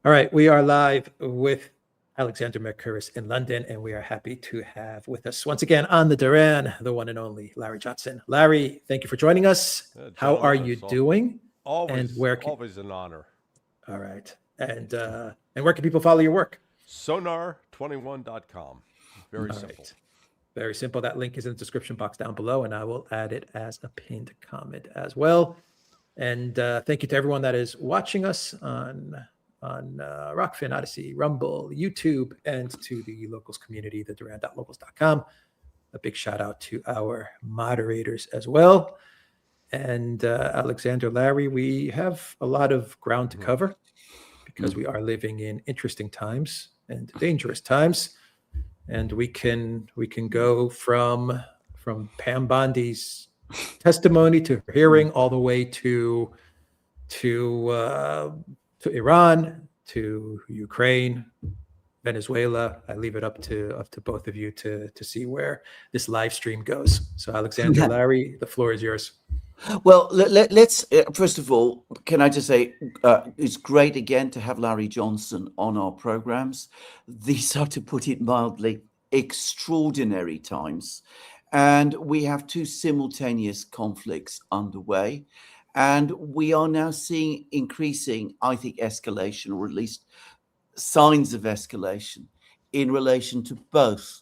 All right, we are live with Alexander Mercouris in London, and we are happy to have with us once again on the Duran, the one and only Larry Johnson. Larry, thank you for joining us. How are Gentlemen, you doing? And always where can always an honor. all right, and where can people follow your work? Sonar21.com. Very All simple. right, very simple. That link is in the description box down below, and I will add it as a pinned comment as well. And thank you to everyone that is watching us on Rockfin, Odyssey, Rumble, YouTube, and to the locals community, the Duran.locals.com. A big shout out to our moderators as well. And Alexander, Larry, we have a lot of ground to cover because we are living in interesting times and dangerous times. And we can go from Pam Bondi's testimony to her hearing all the way to uh, to Iran, to Ukraine, Venezuela. I leave it up to both of you to see where this live stream goes. So, Alexander, Larry, the floor is yours. Well, let's first of all, can I just say it's great again to have Larry Johnson on our programs. These are, to put it mildly, extraordinary times. And we have two simultaneous conflicts underway. And we are now seeing increasing, I think, escalation, or at least signs of escalation in relation to both.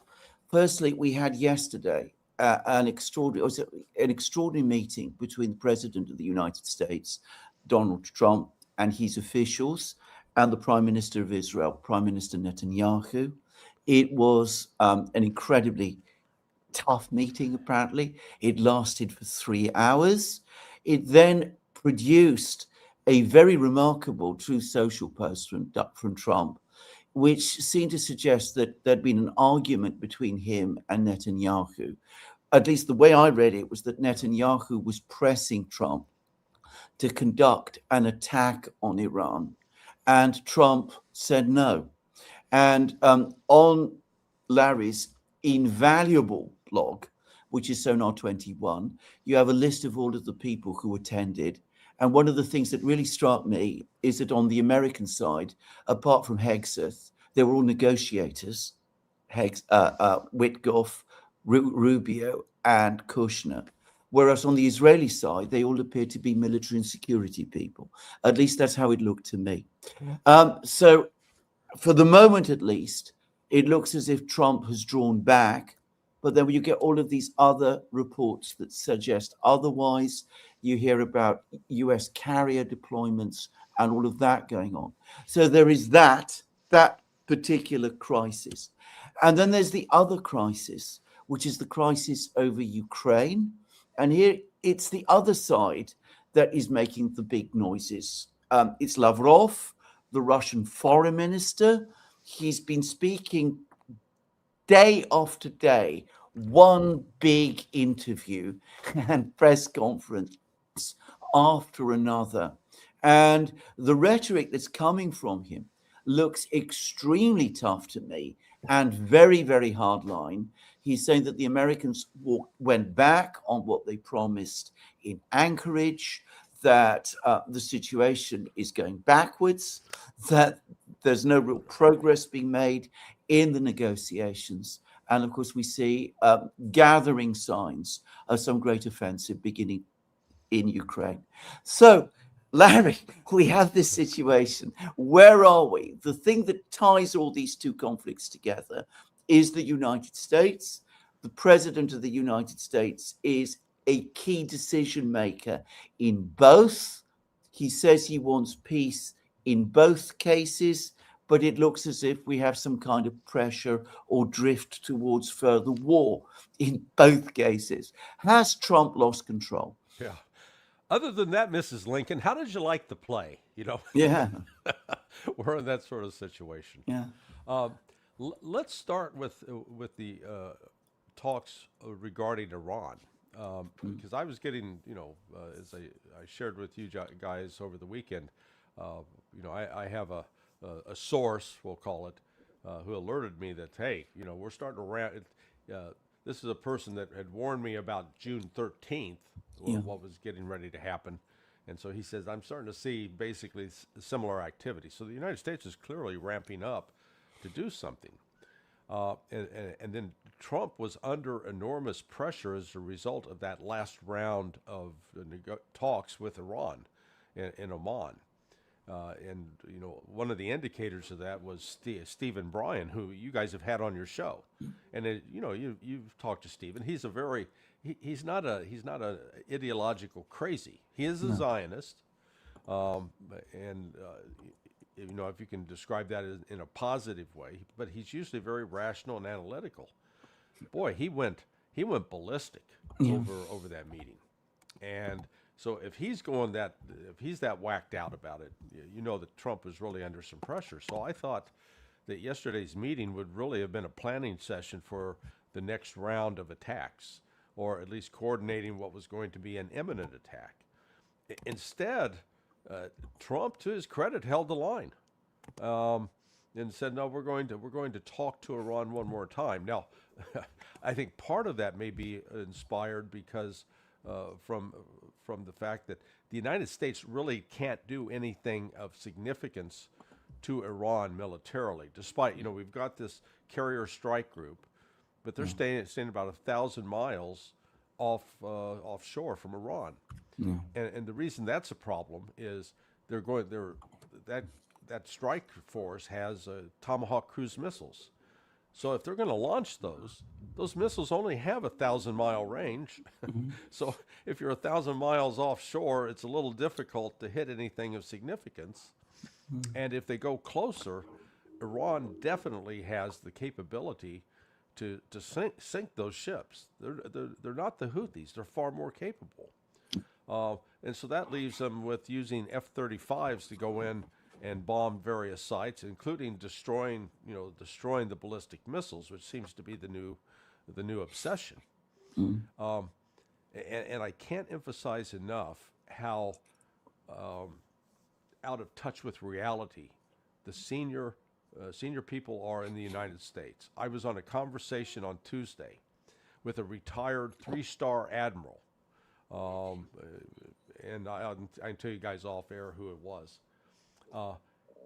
Firstly, we had yesterday an extraordinary meeting between the President of the United States, Donald Trump, and his officials, and the Prime Minister of Israel, Prime Minister Netanyahu. It was an incredibly tough meeting, apparently. It lasted for 3 hours. It then produced a very remarkable Truth Social post from Trump, which seemed to suggest that there'd been an argument between him and Netanyahu. At least the way I read it was that Netanyahu was pressing Trump to conduct an attack on Iran, and Trump said no. And on Larry's invaluable blog, which is Sonar 21, you have a list of all of the people who attended. And one of the things that really struck me is that on the American side, apart from Hegseth, they were all negotiators, Witkoff, Rubio, and Kushner. Whereas on the Israeli side, they all appeared to be military and security people. At least that's how it looked to me. So for the moment, at least, it looks as if Trump has drawn back. But then when you get all of these other reports that suggest otherwise, you hear about US carrier deployments and all of that going on. So there is that particular crisis. And then there's the other crisis, which is the crisis over Ukraine. And here it's the other side that is making the big noises. It's Lavrov, the Russian foreign minister. He's been speaking day after day, one big interview and press conference after another. And the rhetoric that's coming from him looks extremely tough to me and very, very hardline. He's saying that the Americans went back on what they promised in Anchorage, that the situation is going backwards, that there's no real progress being made in the negotiations. And of course, we see gathering signs of some great offensive beginning in Ukraine. So, Larry, we have this situation. Where are we? The thing that ties all these two conflicts together is the United States. The President of the United States is a key decision maker in both. He says he wants peace in both cases, but it looks as if we have some kind of pressure or drift towards further war in both cases. Has Trump lost control? Yeah. Other than that, Mrs. Lincoln, how did you like the play? Yeah. We're in that sort of situation. Yeah. Let's start with the talks regarding Iran, because I was getting, as I shared with you guys over the weekend, I have a source, we'll call it, who alerted me that, hey, we're starting to this is a person that had warned me about June 13th, Yeah. what was getting ready to happen. And so he says, I'm starting to see basically similar activity. So the United States is clearly ramping up to do something. And then Trump was under enormous pressure as a result of that last round of talks with Iran in Oman. And, you know, one of the indicators of that was Stephen Bryan, who you guys have had on your show. And, you know, you've talked to Stephen. He's a very, he's not a ideological crazy. He is a Zionist. You know, if you can describe that in a positive way, but he's usually very rational and analytical. Boy, he went ballistic over that meeting. And so if he's that whacked out about it, you know that Trump was really under some pressure. So I thought that yesterday's meeting would really have been a planning session for the next round of attacks, or at least coordinating what was going to be an imminent attack. Instead, Trump, to his credit, held the line and said, "No, we're going to talk to Iran one more time." Now, I think part of that may be inspired because from the fact that the United States really can't do anything of significance to Iran militarily, despite, you know, we've got this carrier strike group, but they're staying about 1,000 miles offshore from Iran. And the reason that's a problem is that strike force has Tomahawk cruise missiles. So if they're going to launch those missiles only have 1,000-mile range. So if you're 1,000 miles offshore, it's a little difficult to hit anything of significance. And if they go closer, Iran definitely has the capability to sink those ships. They're not the Houthis. They're far more capable. And so that leaves them with using F-35s to go in and bomb various sites, including destroying the ballistic missiles, which seems to be the new obsession. And I can't emphasize enough how out of touch with reality the senior people are in the United States. I was on a conversation on Tuesday with a retired 3-star admiral, and I can tell you guys off air who it was.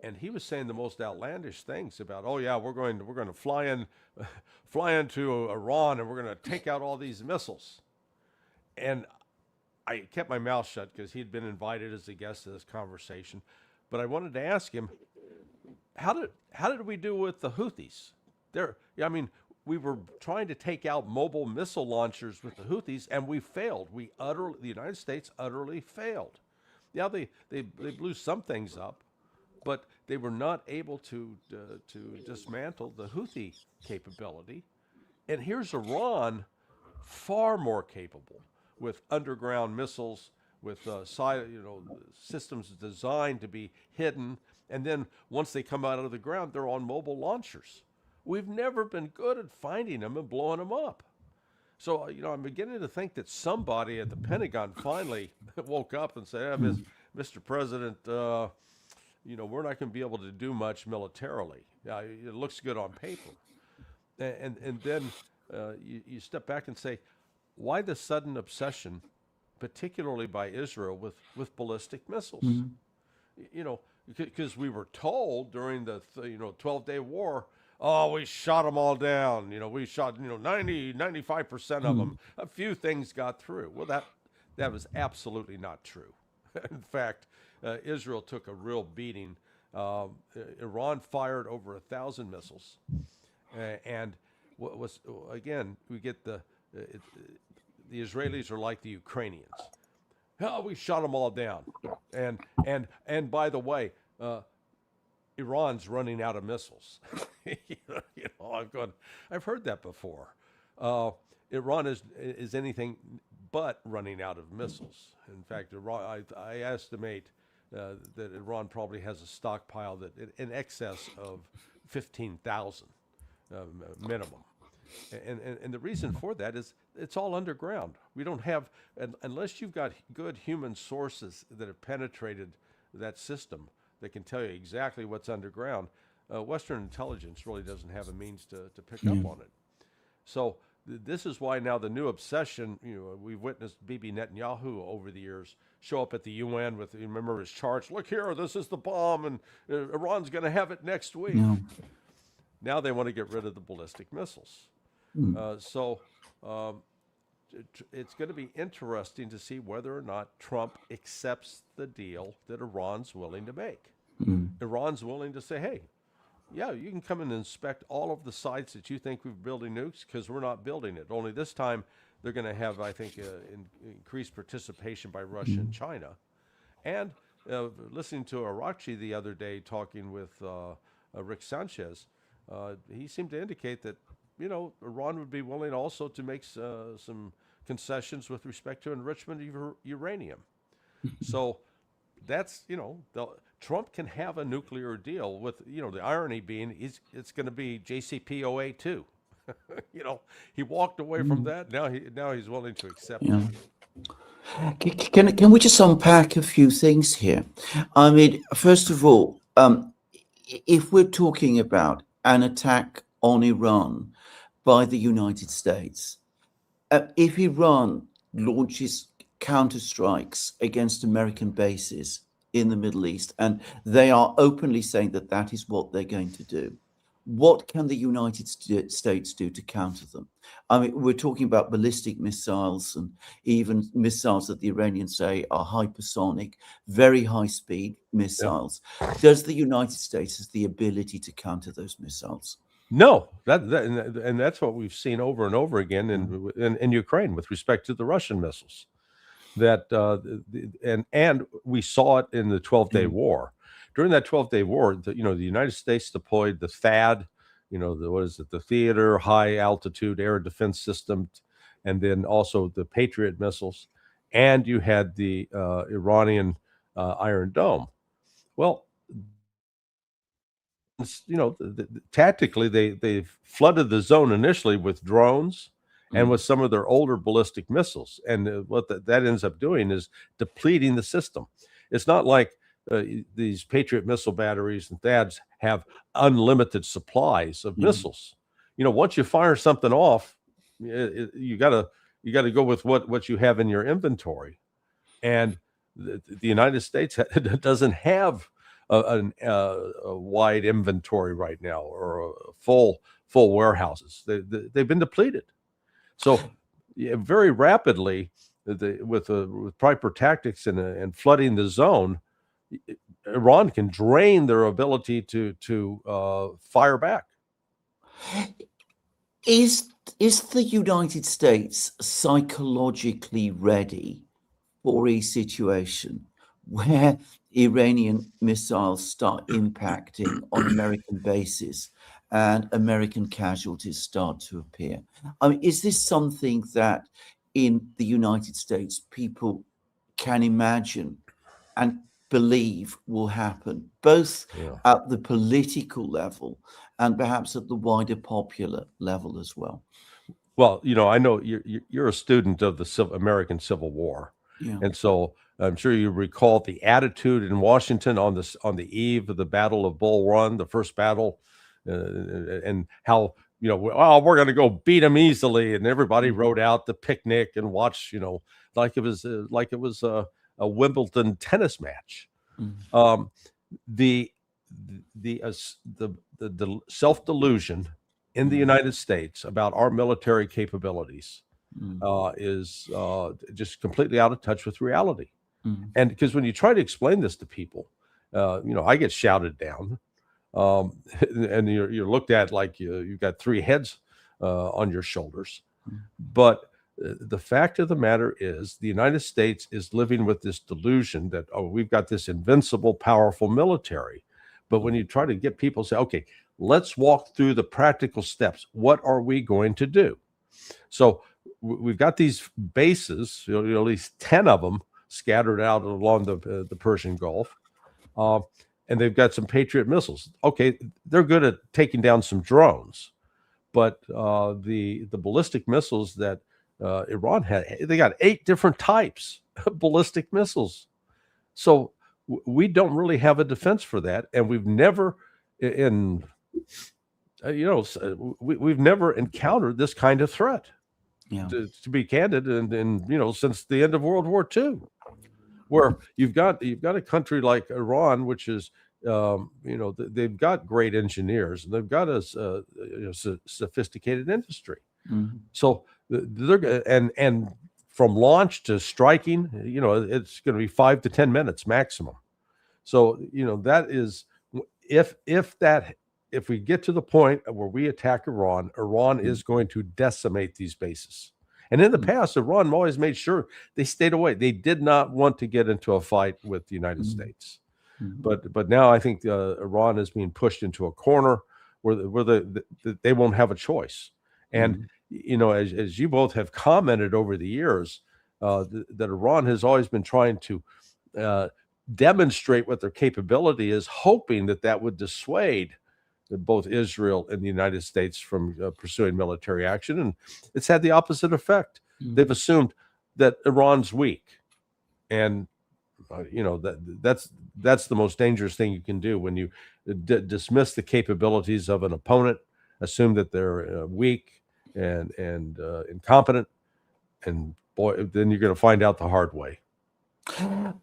And he was saying the most outlandish things about, oh yeah, we're going to fly into Iran and we're going to take out all these missiles. And I kept my mouth shut because he'd been invited as a guest to this conversation. But I wanted to ask him, how did we do with the Houthis? We were trying to take out mobile missile launchers with the Houthis, and we failed. The United States utterly failed. Yeah, they blew some things up, but they were not able to dismantle the Houthi capability. And here's Iran, far more capable, with underground missiles, with systems designed to be hidden, and then once they come out of the ground, they're on mobile launchers. We've never been good at finding them and blowing them up. So, I'm beginning to think that somebody at the Pentagon finally woke up and said, Mr. President, we're not going to be able to do much militarily. It looks good on paper. And then you step back and say, why the sudden obsession, particularly by Israel, with ballistic missiles? Because we were told during the 12-day war, oh, we shot them all down. We shot 95% of them. A few things got through. Well, that was absolutely not true. In fact, Israel took a real beating. Iran fired over 1,000 missiles, and we get the Israelis are like the Ukrainians. Oh, we shot them all down, and by the way, Iran's running out of missiles. I've heard that before. Iran is anything but running out of missiles. In fact, I estimate that Iran probably has a stockpile that in excess of 15,000 minimum. And the reason for that is it's all underground. We don't have, unless you've got good human sources that have penetrated that system that can tell you exactly what's underground, Western intelligence really doesn't have a means to pick up on it. So this is why now the new obsession, we've witnessed Bibi Netanyahu over the years show up at the UN with, you remember his charts, look here, this is the bomb, and Iran's going to have it next week. No. Now they want to get rid of the ballistic missiles. So it's going to be interesting to see whether or not Trump accepts the deal that Iran's willing to make. Iran's willing to say, hey, yeah, you can come and inspect all of the sites that you think we're building nukes, because we're not building it. Only this time they're going to have, I think, increased participation by Russia and China. And listening to Arachi the other day talking with Rick Sanchez, he seemed to indicate that, Iran would be willing also to make some concessions with respect to enrichment of uranium. So that's, Trump can have a nuclear deal with, the irony being it's going to be JCPOA too. He walked away from that. Now he's willing to accept it. Can we just unpack a few things here? I mean, first of all, if we're talking about an attack on Iran by the United States, if Iran launches counterstrikes against American bases in the Middle East, and they are openly saying that that is what they're going to do, what can the United States do to counter them? I mean, we're talking about ballistic missiles and even missiles that the Iranians say are hypersonic, very high-speed missiles. Yeah. Does the United States have the ability to counter those missiles? No, and that's what we've seen over and over again in Ukraine with respect to the Russian missiles. That and we saw it in the 12-day war. During that 12-day war, the United States deployed the THAAD, the Theater High Altitude Air Defense System, and then also the Patriot missiles, and you had the Iranian Iron Dome. Well, tactically they flooded the zone initially with drones and with some of their older ballistic missiles, and what that ends up doing is depleting the system. It's not like these Patriot missile batteries and THAADs have unlimited supplies of missiles. Once you fire something off, you gotta go with what you have in your inventory, and the United States doesn't have a wide inventory right now, or full warehouses. They've been depleted. So very rapidly, with proper tactics and flooding the zone, Iran can drain their ability to fire back. Is the United States psychologically ready for a situation where Iranian missiles start impacting on American bases and American casualties start to appear? I mean, is this something that in the United States people can imagine and believe will happen, both at the political level and perhaps at the wider popular level as well? Well, I know you're a student of the American Civil War, and so I'm sure you recall the attitude in Washington on the eve of the Battle of Bull Run, the first battle, and how we're going to go beat them easily, and everybody rode out the picnic and watched, like it was a Wimbledon tennis match. The self-delusion in the United States about our military capabilities is just completely out of touch with reality. And because when you try to explain this to people, I get shouted down, and you're looked at like you've got three heads on your shoulders. But the fact of the matter is the United States is living with this delusion that, we've got this invincible, powerful military. But when you try to get people to say, okay, let's walk through the practical steps. What are we going to do? So we've got these bases, at least 10 of them scattered out along the Persian Gulf. And they've got some Patriot missiles. Okay, they're good at taking down some drones. But the ballistic missiles that Iran had, they got 8 different types of ballistic missiles. So we don't really have a defense for that, and we've never we've never encountered this kind of threat. Yeah. to be candid, and since the end of World War II, where you've got a country like Iran, which is they've got great engineers and they've got a sophisticated industry. Mhm. So they're and from launch to striking, it's going to be 5 to 10 minutes maximum. So that is if we get to the point where we attack Iran, Iran is going to decimate these bases. And in the past, Iran always made sure they stayed away. They did not want to get into a fight with the United States. But now I think Iran is being pushed into a corner where they won't have a choice. And as you both have commented over the years, that Iran has always been trying to demonstrate what their capability is, hoping that would dissuade both Israel and the United States from pursuing military action, and it's had the opposite effect. They've assumed that Iran's weak, and that's the most dangerous thing you can do when you dismiss the capabilities of an opponent, assume that they're weak and incompetent, and boy, then you're going to find out the hard way.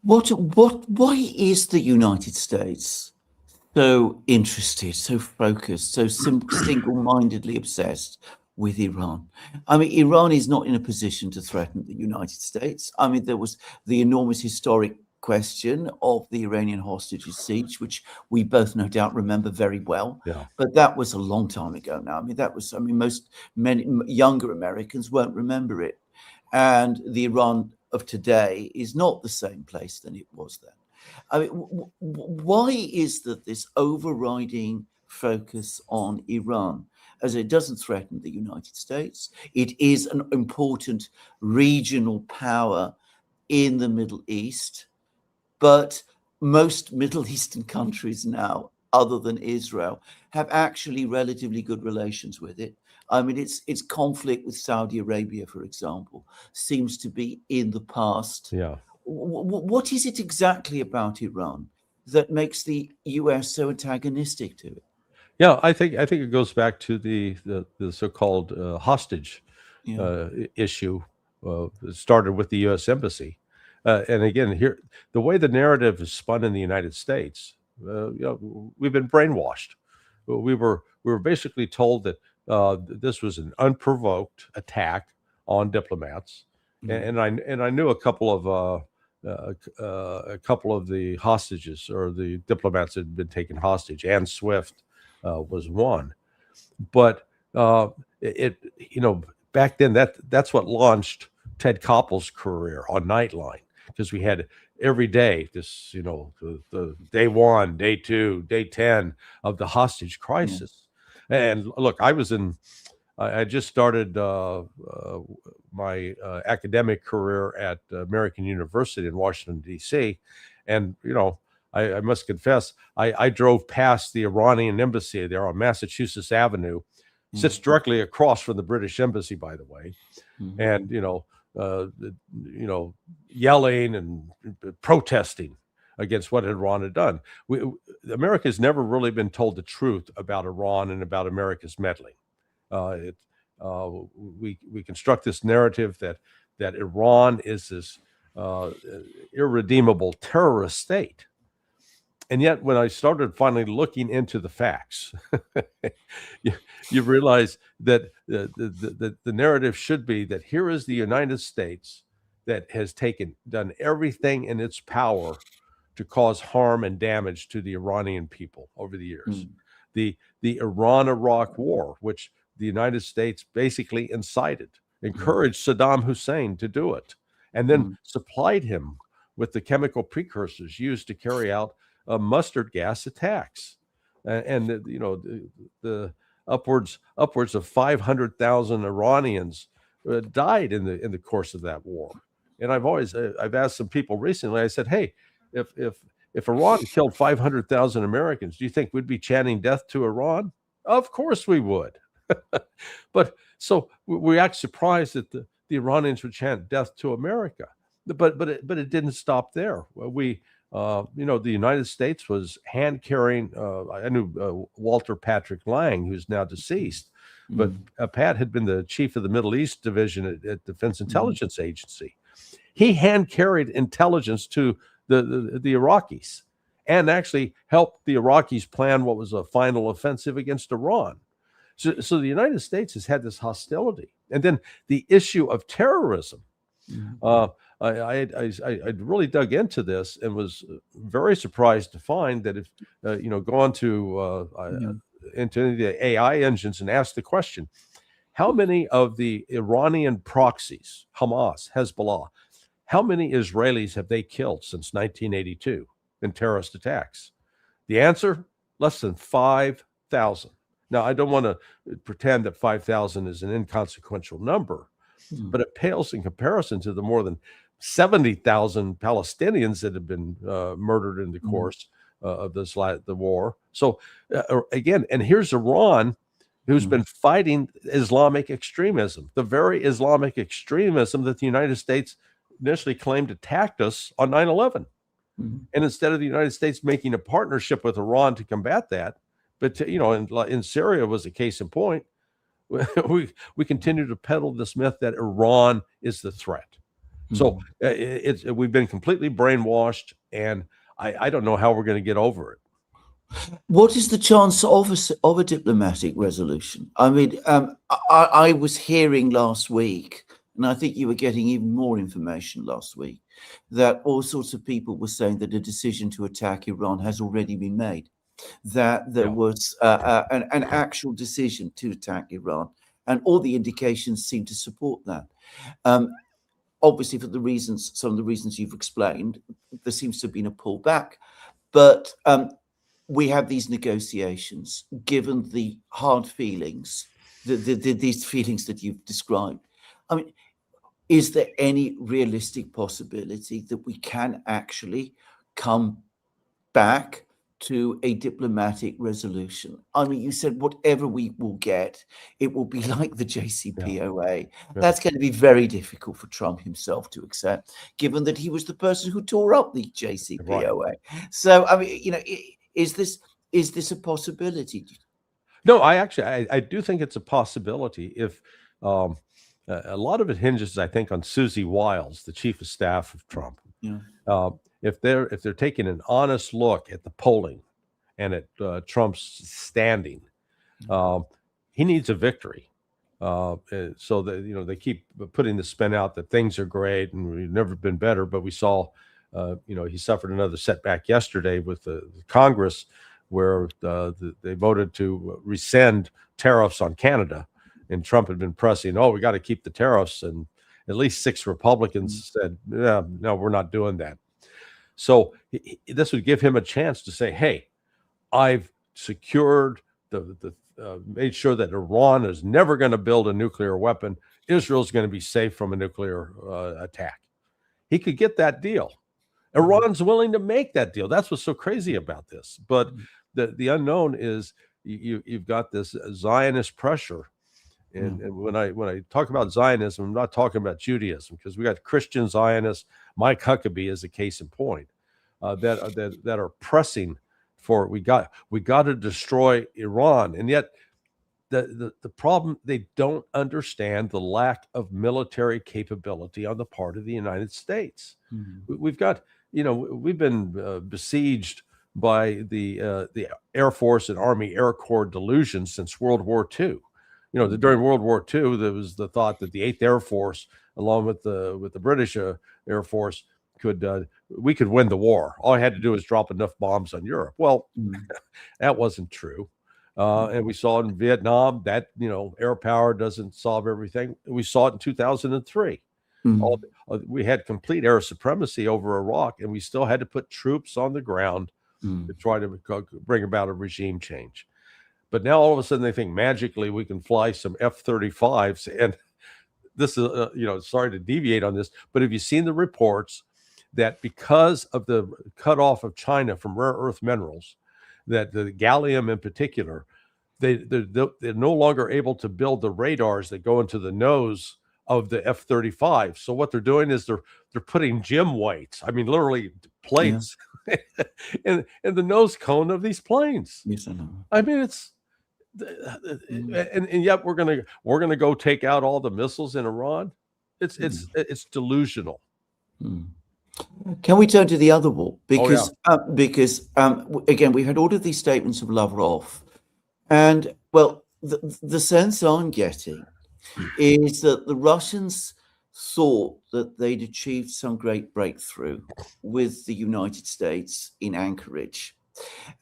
Why is the United States so interested, so focused, so single-mindedly obsessed with Iran? I mean, Iran is not in a position to threaten the United States. I mean, there was the enormous historic question of the Iranian hostages siege, which we both no doubt remember very well. Yeah. But that was a long time ago now. Many younger Americans won't remember it. And the Iran of today is not the same place than it was then. I mean, why is that this overriding focus on Iran, as it doesn't threaten the United States? It is an important regional power in the Middle East, but most Middle Eastern countries now, other than Israel, have actually relatively good relations with it. I mean, its conflict with Saudi Arabia, for example, seems to be in the past. Yeah. What is it exactly about Iran that makes the US so antagonistic to it? Yeah, I think it goes back to the so-called hostage issue. It started with the U.S. Embassy, and again, here the way the narrative is spun in the United States, we've been brainwashed. We were basically told that this was an unprovoked attack on diplomats, and I knew a couple of the hostages or the diplomats that had been taken hostage. Ann Swift was one, but back then that's what launched Ted Koppel's career on Nightline, because we had every day this the day 1, day 2, day 10 of the hostage crisis. And look, I just started my academic career at American University in Washington, D.C. And, I must confess, I drove past the Iranian embassy there on Massachusetts Avenue, sits directly across from the British Embassy, by the way. And, yelling and protesting against what Iran had done. America's never really been told the truth about Iran and about America's meddling. We construct this narrative that Iran is this irredeemable terrorist state. And yet, when I started finally looking into the facts, you realize that the narrative should be that here is the United States that has done everything in its power to cause harm and damage to the Iranian people over the years. The Iran-Iraq War, which the United States basically incited, encouraged Saddam Hussein to do it, and then supplied him with the chemical precursors used to carry out mustard gas attacks, and the upwards of 500,000 Iranians died in the course of that war. And I've asked some people recently. I said, hey, if Iran killed 500,000 Americans, do you think we'd be chanting death to Iran? Of course we would. But so we act surprised that the Iranians would chant death to America. But it didn't stop there. The United States was hand carrying. I knew Walter Patrick Lang, who's now deceased, but Pat had been the chief of the Middle East division at Defense Intelligence Agency. He hand carried intelligence to the Iraqis and actually helped the Iraqis plan what was a final offensive against Iran. So the United States has had this hostility. And then the issue of terrorism. I really dug into this and was very surprised to find that if, go on to into the AI engines and ask the question, how many of the Iranian proxies, Hamas, Hezbollah, how many Israelis have they killed since 1982 in terrorist attacks? The answer, less than 5,000. Now, I don't want to pretend that 5,000 is an inconsequential number, but it pales in comparison to the more than 70,000 Palestinians that have been murdered in the course of the war. So again, and here's Iran, who's been fighting Islamic extremism, the very Islamic extremism that the United States initially claimed attacked us on 9/11. And instead of the United States making a partnership with Iran to combat that, but in Syria was a case in point, we continue to peddle this myth that Iran is the threat. So we've been completely brainwashed, and I don't know how we're going to get over it. What is the chance of a diplomatic resolution? I mean, I was hearing last week, and I think you were getting even more information last week, that all sorts of people were saying that a decision to attack Iran has already been made, that there was an actual decision to attack Iran, and all the indications seem to support that. Obviously, for some of the reasons you've explained, there seems to have been a pullback, but we have these negotiations, given the hard feelings, these feelings that you've described. I mean, is there any realistic possibility that we can actually come back to a diplomatic resolution? I mean, you said whatever we will get, it will be like the JCPOA. That's going to be very difficult for Trump himself to accept, given that he was the person who tore up the JCPOA. Right. So, I mean, is this a possibility? No, I do think it's a possibility. If a lot of it hinges, I think, on Susie Wiles, the chief of staff of Trump. If they're taking an honest look at the polling and at Trump's standing, he needs a victory. So that they keep putting the spin out that things are great and we've never been better. But we saw, he suffered another setback yesterday with the Congress, where they voted to rescind tariffs on Canada, and Trump had been pressing, we got to keep the tariffs, and at least 6 Republicans said, no, we're not doing that. So this would give him a chance to say, hey, I've secured made sure that Iran is never going to build a nuclear weapon. Israel's going to be safe from a nuclear attack. He could get that deal. Iran's willing to make that deal. That's what's so crazy about this. But the unknown is you've got this Zionist pressure. And when I talk about Zionism, I'm not talking about Judaism, because we got Christian Zionists. Mike Huckabee is a case in point that are pressing for we got to destroy Iran, and yet the problem, they don't understand the lack of military capability on the part of the United States. We've got we've been besieged by the Air Force and Army Air Corps delusion since World War II. During World War II, there was the thought that the 8th Air Force, along with the British Air Force, we could win the war. All I had to do was drop enough bombs on Europe. Well, that wasn't true. And we saw it in Vietnam that, air power doesn't solve everything. We saw it in 2003. We had complete air supremacy over Iraq, and we still had to put troops on the ground to try to bring about a regime change. But now all of a sudden they think magically we can fly some F-35s. And this is, sorry to deviate on this, but have you seen the reports that because of the cutoff of China from rare earth minerals, that the gallium in particular, they're no longer able to build the radars that go into the nose of the F-35. So what they're doing is they're putting gym weights, I mean, literally plates, in the nose cone of these planes. Yes, I know. I mean, and yet we're gonna go take out all the missiles in Iran. It's delusional. Can we turn to the other war? Oh, Because again, we had all of these statements of Lavrov, and well, the sense I'm getting is that the Russians thought that they'd achieved some great breakthrough with the United States in Anchorage,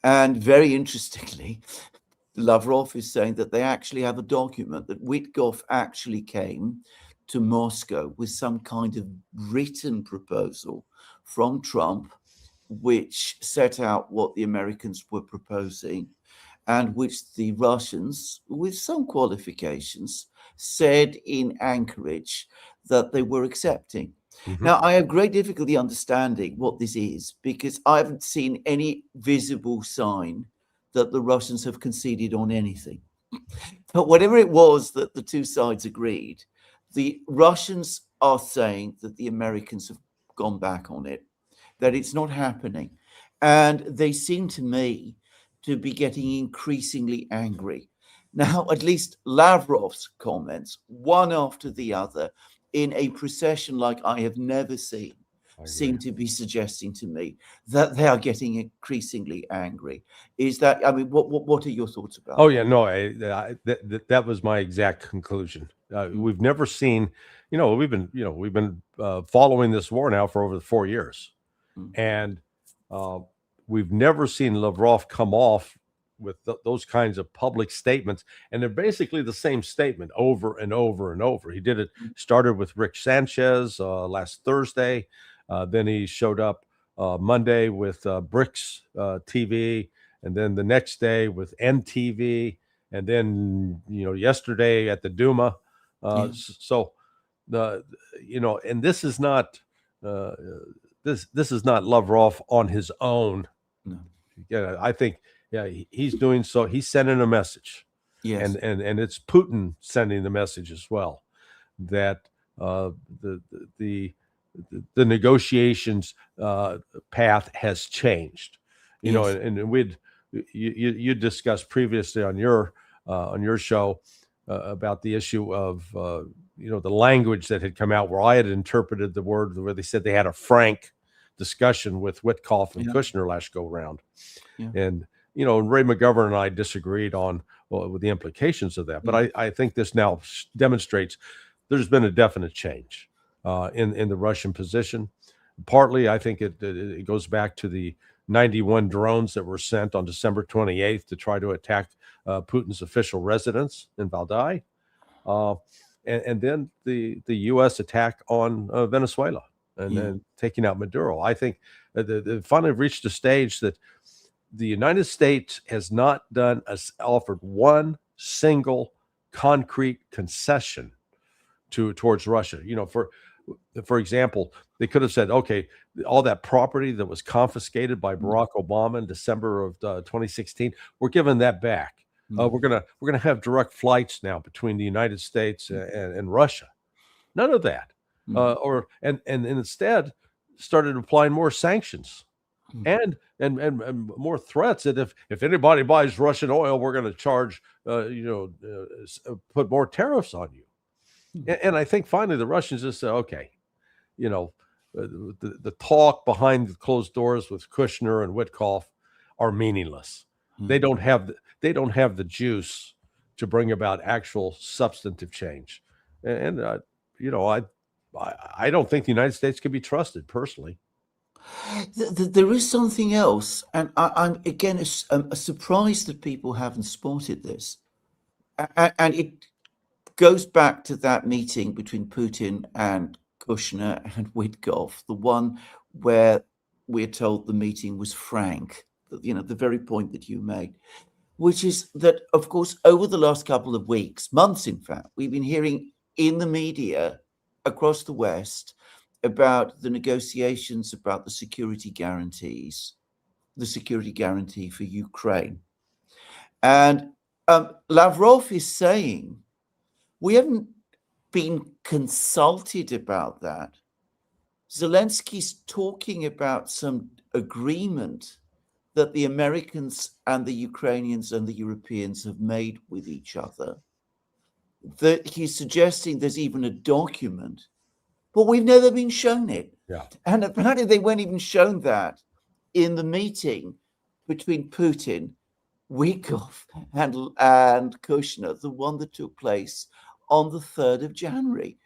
and very interestingly, Lavrov is saying that they actually have a document that Witkoff actually came to Moscow with some kind of written proposal from Trump, which set out what the Americans were proposing and which the Russians, with some qualifications, said in Anchorage that they were accepting. Now, I have great difficulty understanding what this is because I haven't seen any visible sign that the Russians have conceded on anything. But whatever it was that the two sides agreed, the Russians are saying that the Americans have gone back on it, that it's not happening. And they seem to me to be getting increasingly angry. Now, at least Lavrov's comments, one after the other, in a procession like I have never seen, seem to be suggesting to me that they are getting increasingly angry. Is that, I mean, what are your thoughts about Oh that? yeah, no, that was my exact conclusion. We've never seen, we've been following this war now for over 4 years, and we've never seen Lavrov come off with those kinds of public statements, and they're basically the same statement over and over and over. He did it, started with Rick Sanchez last Thursday, then he showed up Monday with BRICS TV, and then the next day with NTV, and then yesterday at the Duma. So and this is not this is not Lavrov on his own. No. Yeah, I think he's doing so. He's sending a message, Yes. and it's Putin sending the message as well that the negotiations path has changed. Yes. And you discussed previously on your show about the issue of the language that had come out where I had interpreted the word where they said they had a frank discussion with Witkoff and Kushner last go round, and Ray McGovern and I disagreed on with the implications of that, but I think this now demonstrates there's been a definite change in the Russian position. Partly, I think it goes back to the 91 drones that were sent on December 28th to try to attack Putin's official residence in Valdai, and then the U.S. attack on Venezuela and then taking out Maduro. I think they finally reached a stage that the United States has not offered one single concrete concession towards Russia. For example, they could have said, okay, all that property that was confiscated by Barack Obama in December of 2016, we're giving that back. We're gonna have direct flights now between the United States and Russia. None of that, and instead started applying more sanctions and more threats that if anybody buys Russian oil, we're going to charge put more tariffs on you. And I think finally the Russians just said, okay, the talk behind the closed doors with Kushner and Witkoff are meaningless. They don't have the juice to bring about actual substantive change. And I don't think the United States can be trusted personally. There is something else, and I'm again surprised that people haven't spotted this, and it goes back to that meeting between Putin and Kushner and Witkoff, the one where we're told the meeting was frank, the very point that you made, which is that, of course, over the last couple of weeks, months in fact, we've been hearing in the media across the West about the negotiations about the security guarantees, the security guarantee for Ukraine. And Lavrov is saying, we haven't been consulted about that. Zelensky's talking about some agreement that the Americans and the Ukrainians and the Europeans have made with each other, that he's suggesting there's even a document, but we've never been shown it. Yeah. And apparently they weren't even shown that in the meeting between Putin, Wikov, and Kushner, the one that took place on the 3rd of January.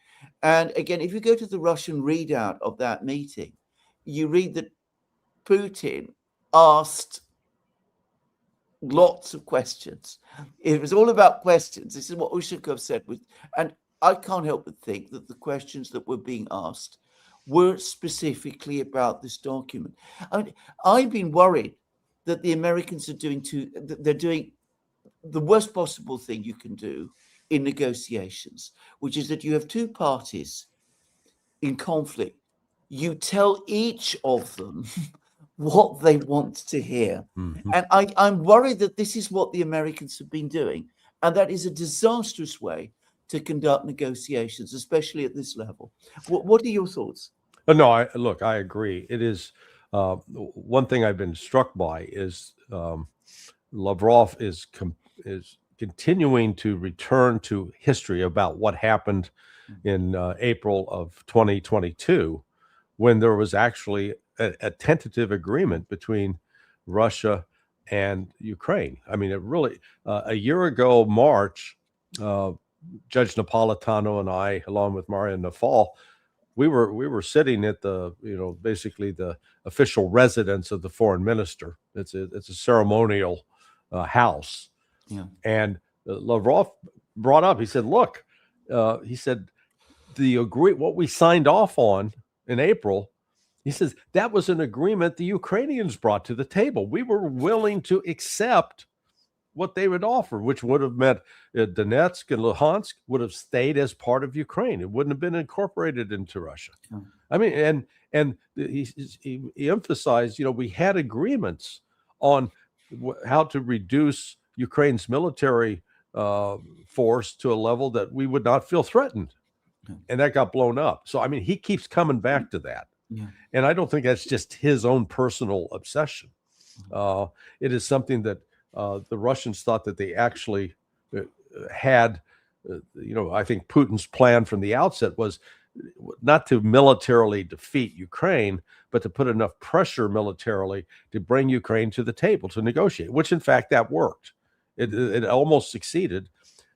And again, if you go to the Russian readout of that meeting, you read that Putin asked lots of questions. It was all about questions. This is what Ushakov said. And I can't help but think that the questions that were being asked were specifically about this document. I mean, I've been worried that the Americans are they're doing the worst possible thing you can do in negotiations, which is that you have two parties in conflict. You tell each of them what they want to hear. Mm-hmm. And I'm worried that this is what the Americans have been doing. And that is a disastrous way to conduct negotiations, especially at this level. What are your thoughts? No, I agree. It is one thing I've been struck by is Lavrov is continuing to return to history about what happened in April of 2022, when there was actually a tentative agreement between Russia and Ukraine. I mean, it really a year ago, March, Judge Napolitano and I, along with Maria Nafal, we were sitting at the basically the official residence of the foreign minister. It's a ceremonial house, yeah. And Lavrov brought up. He said, "Look," he said, what we signed off on in April. He says that was an agreement the Ukrainians brought to the table. We were willing to accept what they would offer, which would have meant Donetsk and Luhansk would have stayed as part of Ukraine. It wouldn't have been incorporated into Russia. Oh. I mean, and he emphasized, we had agreements on how to reduce Ukraine's military force to a level that we would not feel threatened. Yeah. And that got blown up. So, I mean, he keeps coming back to that. Yeah. And I don't think that's just his own personal obsession. It is something that the Russians thought that they actually had. I think Putin's plan from the outset was not to militarily defeat Ukraine, but to put enough pressure militarily to bring Ukraine to the table to negotiate, which in fact that worked. It almost succeeded,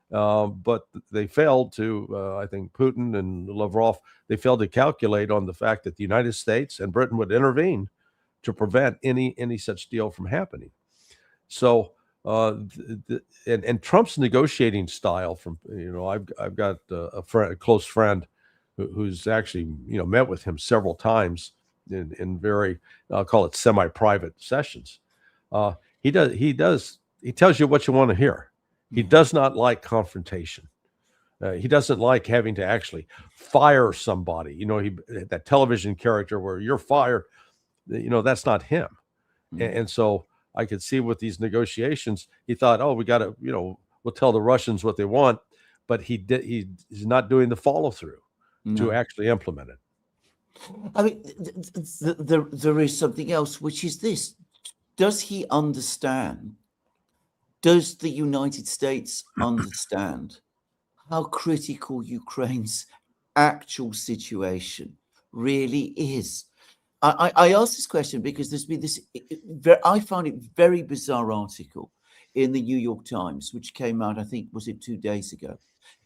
but they failed to, I think Putin and Lavrov, they failed to calculate on the fact that the United States and Britain would intervene to prevent any such deal from happening. So, and Trump's negotiating style from, I've got a close friend who's actually, met with him several times in very, I'll call it semi-private sessions. He tells you what you want to hear. He does not like confrontation. He doesn't like having to actually fire somebody. That television character where you're fired, that's not him. Mm-hmm. And so I could see with these negotiations, he thought, we got to, we'll tell the Russians what they want, but he's not doing the follow through to actually implement it. I mean, there is something else, which is this. Does he understand? Does the United States understand how critical Ukraine's actual situation really is? I ask this question because there's been this, I found it very bizarre article in the New York Times, which came out, I think, was it 2 days ago,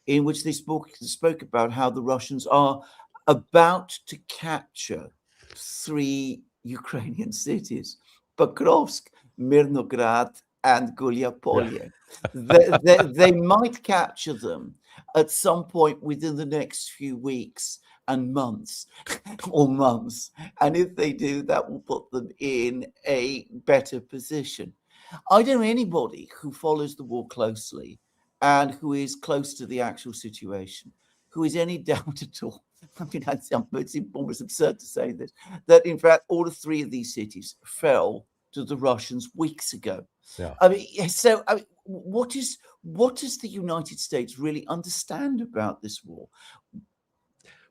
in which they spoke about how the Russians are about to capture 3 Ukrainian cities, Pokrovsk, Mirnograd, and Gulyapolye. Yeah. they might capture them at some point within the next few weeks and months. And if they do, that will put them in a better position. I don't know anybody who follows the war closely and who is close to the actual situation, who is any doubt at all. I mean, it's almost absurd to say this, that in fact, all 3 of these cities fell to the Russians weeks ago. Yeah. I mean, so what does the United States really understand about this war?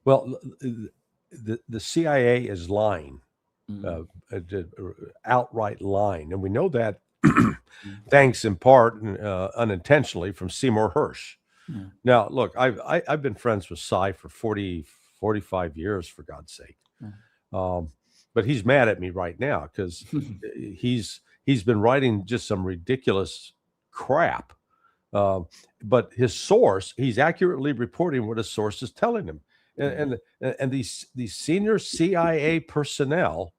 Well, the CIA is lying outright lying. And we know that thanks in part unintentionally from Seymour Hersh. Yeah. Now, look, I've been friends with Cy for 45 years, for God's sake. But he's mad at me right now because he's been writing just some ridiculous crap. But his source, he's accurately reporting what his source is telling him. And these senior CIA personnel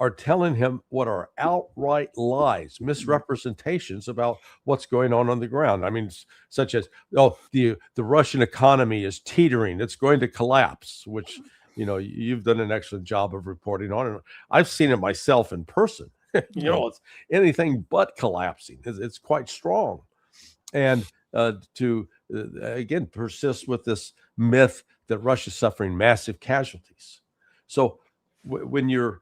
are telling him what are outright lies, misrepresentations about what's going on the ground. I mean, such as, oh, the Russian economy is teetering, it's going to collapse, which, you know, you've done an excellent job of reporting on, and I've seen it myself in person. You know, it's anything but collapsing. It's quite strong. And to again persist with this myth that Russia's suffering massive casualties. So when you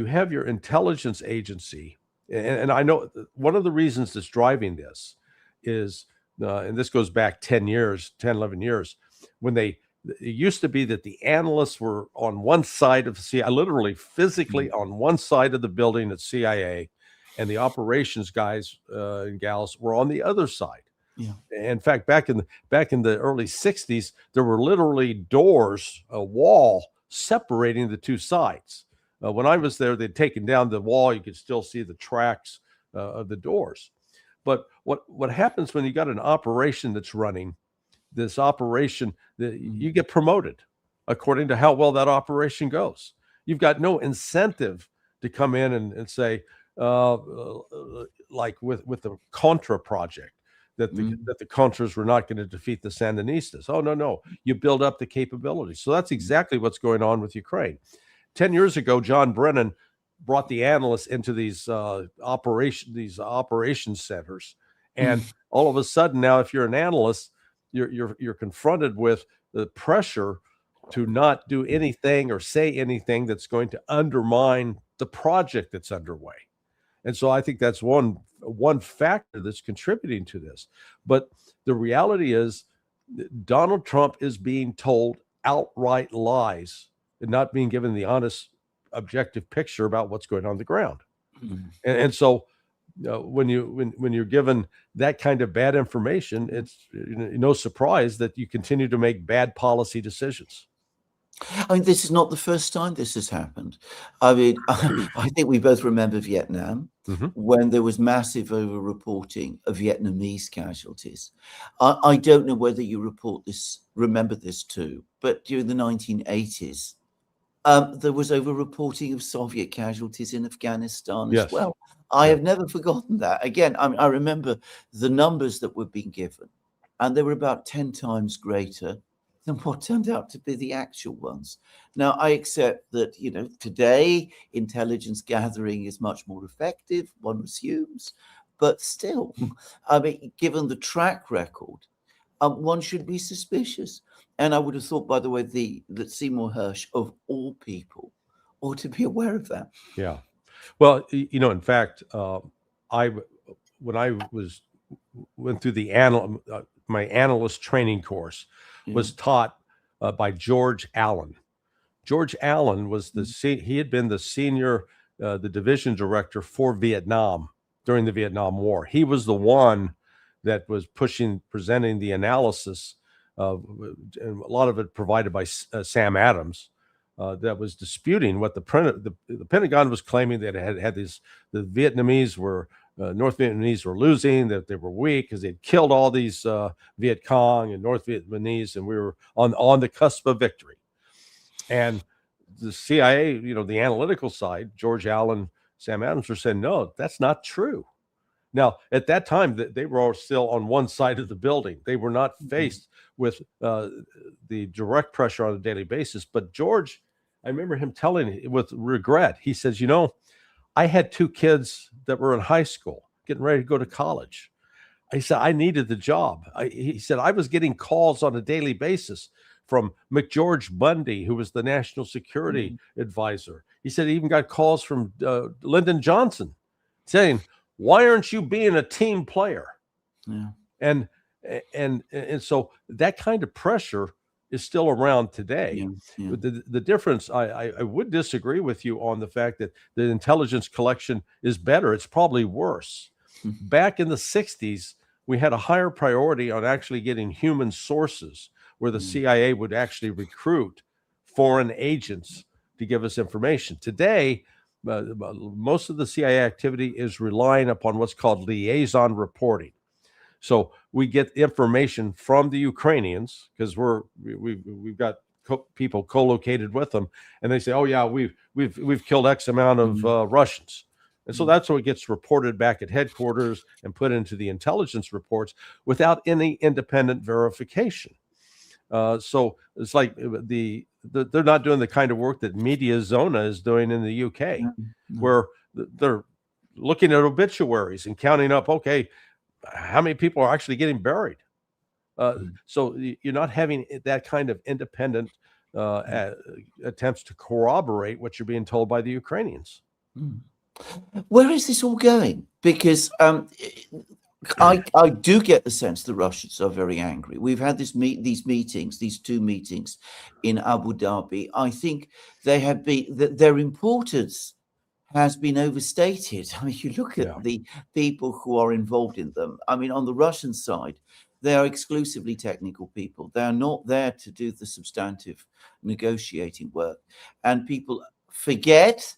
have your intelligence agency, and I know one of the reasons that's driving this is, and this goes back 10, 11 years, when it used to be that the analysts were on one side of the CIA, literally physically on one side of the building at CIA, and the operations guys and gals were on the other side. Yeah. In fact, back in the early 60s, there were literally doors, a wall separating the two sides. When I was there, they'd taken down the wall. You could still see the tracks of the doors. But what happens when you got an operation that's running, this operation, you get promoted according to how well that operation goes. You've got no incentive to come in and say, like with the Contra project, that the Contras were not going to defeat the Sandinistas. Oh, no. You build up the capability. So that's exactly what's going on with Ukraine. 10 years ago, John Brennan brought the analysts into these operation centers. And all of a sudden now, if you're an analyst, you're confronted with the pressure to not do anything or say anything that's going to undermine the project that's underway. And so I think that's one factor that's contributing to this. But the reality is Donald Trump is being told outright lies and not being given the honest, objective picture about what's going on the ground. And so when you're given that kind of bad information, it's no surprise that you continue to make bad policy decisions. I mean, this is not the first time this has happened. I mean, I think we both remember Vietnam, when there was massive over-reporting of Vietnamese casualties. I don't know whether you remember this too, but during the 1980s, there was over-reporting of Soviet casualties in Afghanistan as well. I have never forgotten that. Again, I remember the numbers that were being given, and they were about 10 times greater than what turned out to be the actual ones. Now, I accept that, you know, today intelligence gathering is much more effective, one assumes, but still, I mean, given the track record, one should be suspicious. And I would have thought, by the way, that Seymour Hersh, of all people, ought to be aware of that. Yeah. Well, you know, in fact, when I went through my analyst training course, was taught by George Allen. George Allen was he had been the senior, the division director for Vietnam during the Vietnam War. He was the one that was presenting the analysis and a lot of it provided by Sam Adams, that was disputing what the Pentagon was claiming, that it had the Vietnamese were North Vietnamese were losing, that they were weak because they'd killed all these Viet Cong and North Vietnamese, and we were on the cusp of victory. And the CIA, you know, the analytical side, George Allen, Sam Adams, were saying, no, that's not true. Now, at that time, they were all still on one side of the building. They were not faced with the direct pressure on a daily basis. But George, I remember him telling with regret, he says, you know, I had two kids that were in high school getting ready to go to college. He said, I needed the job. He said, I was getting calls on a daily basis from McGeorge Bundy, who was the national security advisor. He said he even got calls from Lyndon Johnson saying, why aren't you being a team player? Yeah. And so that kind of pressure is still around today. Yeah, yeah. But the difference, I would disagree with you on the fact that the intelligence collection is better. It's probably worse. Back in the 60s, we had a higher priority on actually getting human sources, where the CIA would actually recruit foreign agents to give us information. Today, most of the CIA activity is relying upon what's called liaison reporting. So we get information from the Ukrainians, because we've got people co-located with them, and they say, "Oh yeah, we've killed X amount of Russians," and so that's what gets reported back at headquarters and put into the intelligence reports without any independent verification. So it's like they're not doing the kind of work that Media Zona is doing in the UK, where they're looking at obituaries and counting up, okay, how many people are actually getting buried. So you're not having that kind of independent attempts to corroborate what you're being told by the Ukrainians. Where is this all going? Because I do get the sense the Russians are very angry. We've had these meetings, these two meetings in Abu Dhabi. I think their importance has been overstated. I mean, you look at the people who are involved in them. I mean, on the Russian side, they are exclusively technical people. They are not there to do the substantive negotiating work. And people forget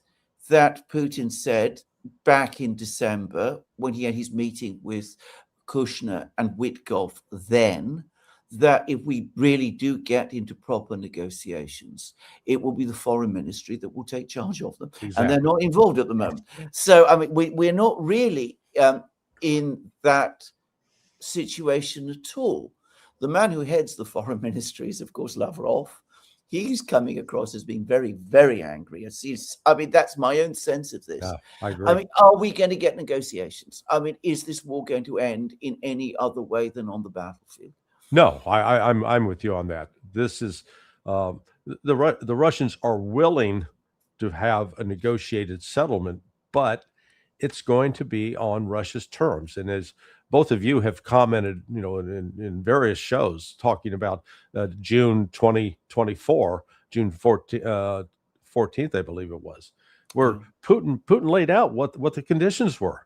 that Putin said back in December, when he had his meeting with Kushner and Witkoff then, that if we really do get into proper negotiations, it will be the foreign ministry that will take charge of them. Exactly. And they're not involved at the moment. So, I mean, we're not really in that situation at all. The man who heads the foreign ministry is, of course, Lavrov. He's coming across as being very, very angry. I mean, that's my own sense of this. Yeah, I agree. I mean, are we going to get negotiations? I mean, is this war going to end in any other way than on the battlefield? No, I'm with you on that. This is the Russians are willing to have a negotiated settlement, but it's going to be on Russia's terms. And as both of you have commented, you know, in various shows talking about June 2024, June 14th, I believe it was, where Putin laid out what the conditions were.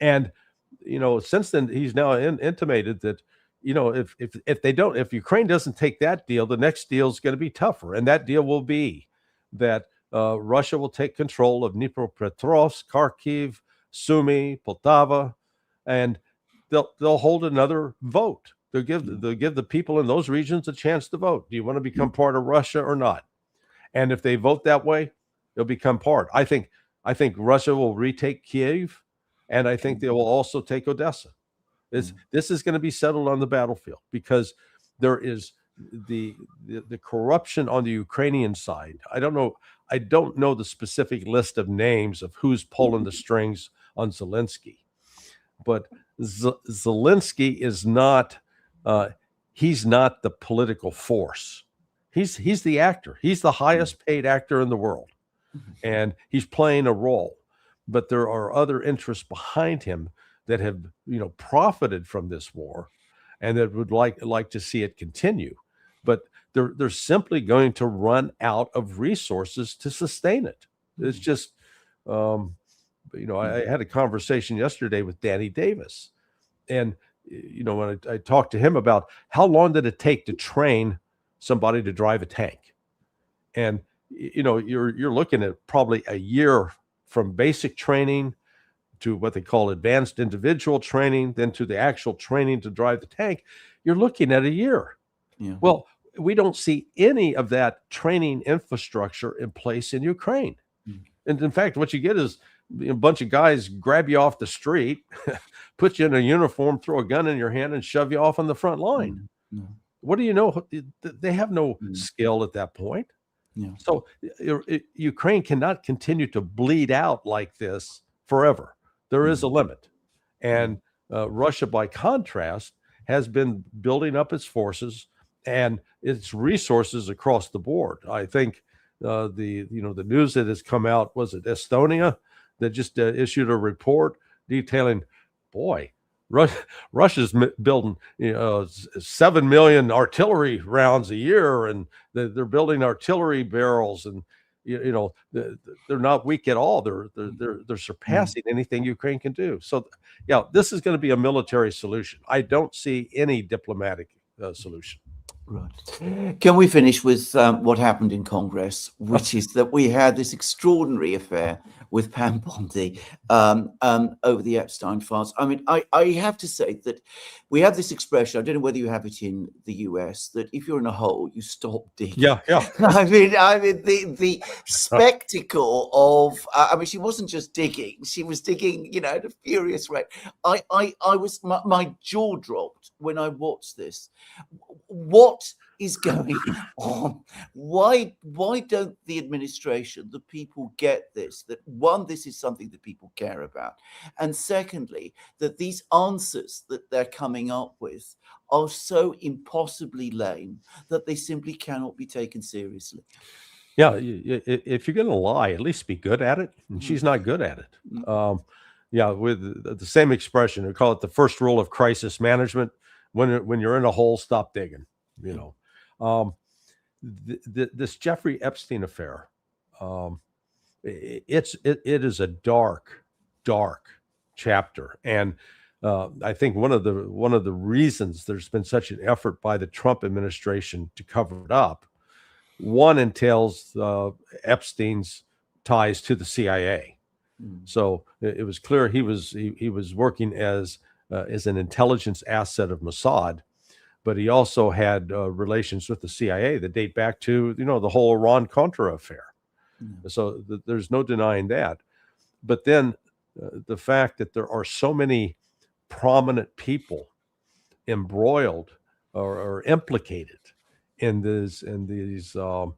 And, you know, since then, he's now intimated that, you know, if Ukraine doesn't take that deal, the next deal is going to be tougher. And that deal will be that Russia will take control of Dnipropetrovsk, Kharkiv, Sumy, Poltava, and they'll hold another vote. They'll give the people in those regions a chance to vote. Do you want to become part of Russia or not? And if they vote that way, they'll become part. I think Russia will retake Kiev, and I think they will also take Odessa. This is going to be settled on the battlefield, because there is the corruption on the Ukrainian side. I don't know the specific list of names of who's pulling the strings on Zelensky, but Zelensky is not. He's not the political force. He's the actor. He's the highest paid actor in the world, and he's playing a role. But there are other interests behind him that have, you know, profited from this war, and that would like to see it continue. But they're simply going to run out of resources to sustain it. It's just, you know, I had a conversation yesterday with Danny Davis, and, you know, when I talked to him about how long did it take to train somebody to drive a tank, and, you know, you're looking at probably a year from basic training to what they call advanced individual training, then to the actual training to drive the tank. You're looking at a year. Yeah. Well, we don't see any of that training infrastructure in place in Ukraine. And in fact, what you get is a bunch of guys grab you off the street, put you in a uniform, throw a gun in your hand, and shove you off on the front line. What do you know? They have no skill at that point. Yeah. So Ukraine cannot continue to bleed out like this forever. There is a limit. And Russia, by contrast, has been building up its forces and its resources across the board. I think the news that has come out, was it Estonia, that just issued a report detailing, boy, Russia's building 7 million artillery rounds a year, and they're building artillery barrels, and they're not weak at all. They're surpassing anything Ukraine can do. So yeah, this is going to be a military solution. I don't see any diplomatic solution. Right. Can we finish with what happened in Congress, which is that we had this extraordinary affair with Pam Bondi over the Epstein files. I mean, I have to say that we have this expression, I don't know whether you have it in the US, that if you're in a hole, you stop digging. Yeah. I mean, the spectacle of, I mean, she wasn't just digging, she was digging, at a furious rate. My jaw dropped when I watched this. What is going on? Why don't the administration, the people get this, that one, this is something that people care about, and secondly, that these answers that they're coming up with are so impossibly lame that they simply cannot be taken seriously? Yeah, if you're going to lie, at least be good at it, and she's not good at it. Yeah, with the same expression, we call it the first rule of crisis management. When you're in a hole, stop digging. This Jeffrey Epstein affair, it is a dark chapter, and I think one of the reasons there's been such an effort by the Trump administration to cover it up, one entails Epstein's ties to the CIA. So it was clear he was working as an intelligence asset of Mossad, but he also had relations with the CIA that date back to the whole Iran-Contra affair. So there's no denying that. But then the fact that there are so many prominent people embroiled or implicated in these the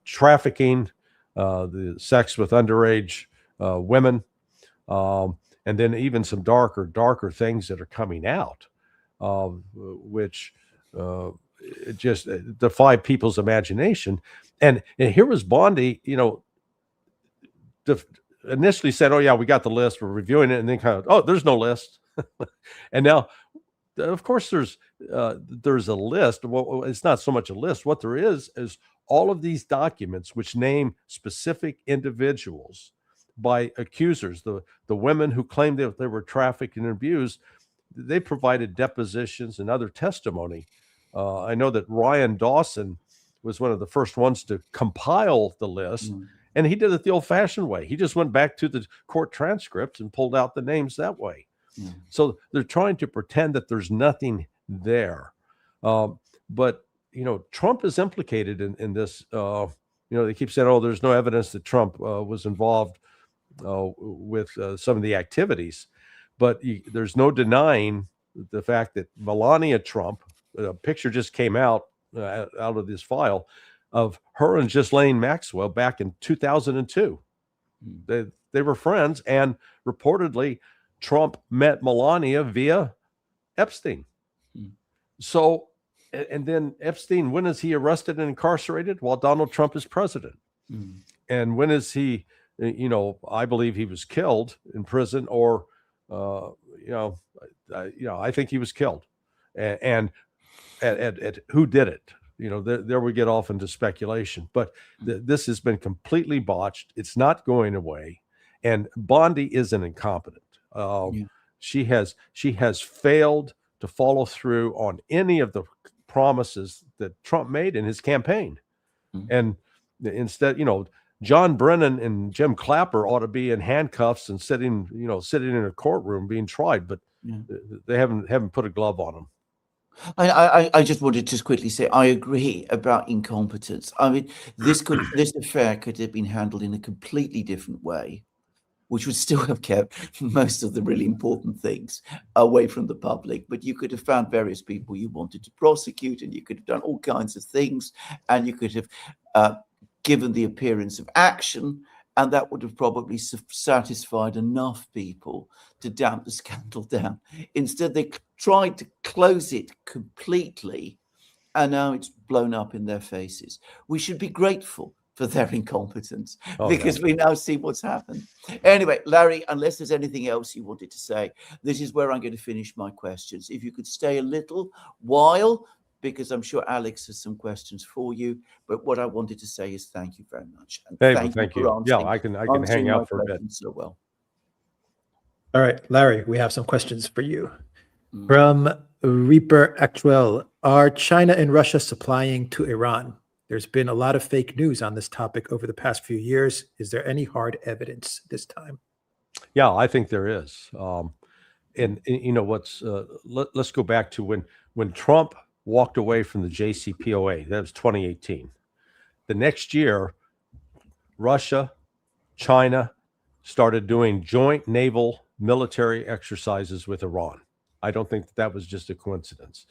trafficking, the sex with underage women, and then even some darker things that are coming out, which just defy people's imagination. And here was Bondi, initially said, "Oh yeah, we got the list, we're reviewing it," and then kind of, "Oh, there's no list." And now, of course, there's a list. Well, it's not so much a list. What there is all of these documents which name specific individuals by accusers, the women who claimed that they were trafficked and abused. They provided depositions and other testimony. I know that Ryan Dawson was one of the first ones to compile the list, and he did it the old-fashioned way. He just went back to the court transcripts and pulled out the names that way. So they're trying to pretend that there's nothing there. But Trump is implicated in this. They keep saying, "Oh, there's no evidence that Trump was involved with some of the activities," but there's no denying the fact that Melania Trump, a picture just came out of this file of her and Ghislaine Maxwell back in 2002. They were friends, and reportedly Trump met Melania via Epstein. So, and then Epstein, when is he arrested and incarcerated? While Donald Trump is president. And when is he, I believe he was killed in prison, or, I think he was killed. And at who did it? There we get off into speculation, but this has been completely botched. It's not going away. And Bondi isn't incompetent. She has failed to follow through on any of the promises that Trump made in his campaign. And instead, John Brennan and Jim Clapper ought to be in handcuffs and sitting in a courtroom being tried, but they haven't put a glove on them. I just wanted to quickly say I agree about incompetence. I mean, this affair could have been handled in a completely different way, which would still have kept most of the really important things away from the public. But you could have found various people you wanted to prosecute, and you could have done all kinds of things, and you could have given the appearance of action, and that would have probably satisfied enough people to damp the scandal down. Instead, they tried to close it completely, and now it's blown up in their faces. We should be grateful for their incompetence, Oh, because yeah. we now see what's happened. Anyway, Larry, unless there's anything else you wanted to say, this is where I'm going to finish my questions. If you could stay a little while, because I'm sure Alex has some questions for you. But what I wanted to say is thank you very much. And Hey, well, thank thank you you. for Yeah, answering, I can hang answering my out for a bit. questions so well. All right, Larry, we have some questions for you. Mm. From Reaper Actuel, are China and Russia supplying to Iran? There's been a lot of fake news on this topic over the past few years. Is there any hard evidence this time? Yeah, I think there is. And you know what's let's go back to when Trump walked away from the JCPOA. That was 2018. The next year, Russia, China started doing joint naval military exercises with Iran. I don't think that was just a coincidence.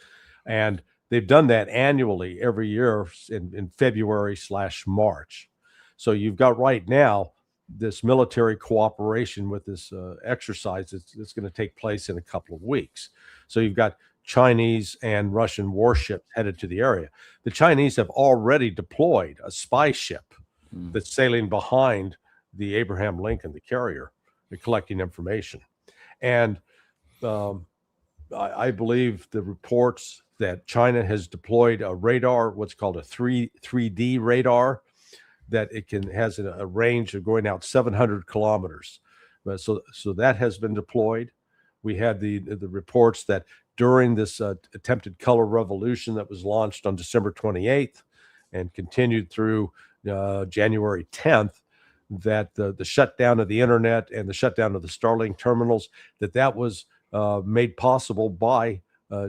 And they've done that annually every year in February/March. So you've got right now this military cooperation with this exercise that's going to take place in a couple of weeks. So you've got Chinese and Russian warships headed to the area. The Chinese have already deployed a spy ship that's sailing behind the Abraham Lincoln, the carrier, collecting information. And I believe the reports that China has deployed a radar, what's called a 3D radar, that it has a range of going out 700 kilometers. So that has been deployed. We had the reports that during this attempted color revolution that was launched on December 28th and continued through January 10th, that the shutdown of the internet and the shutdown of the Starlink terminals, that was made possible by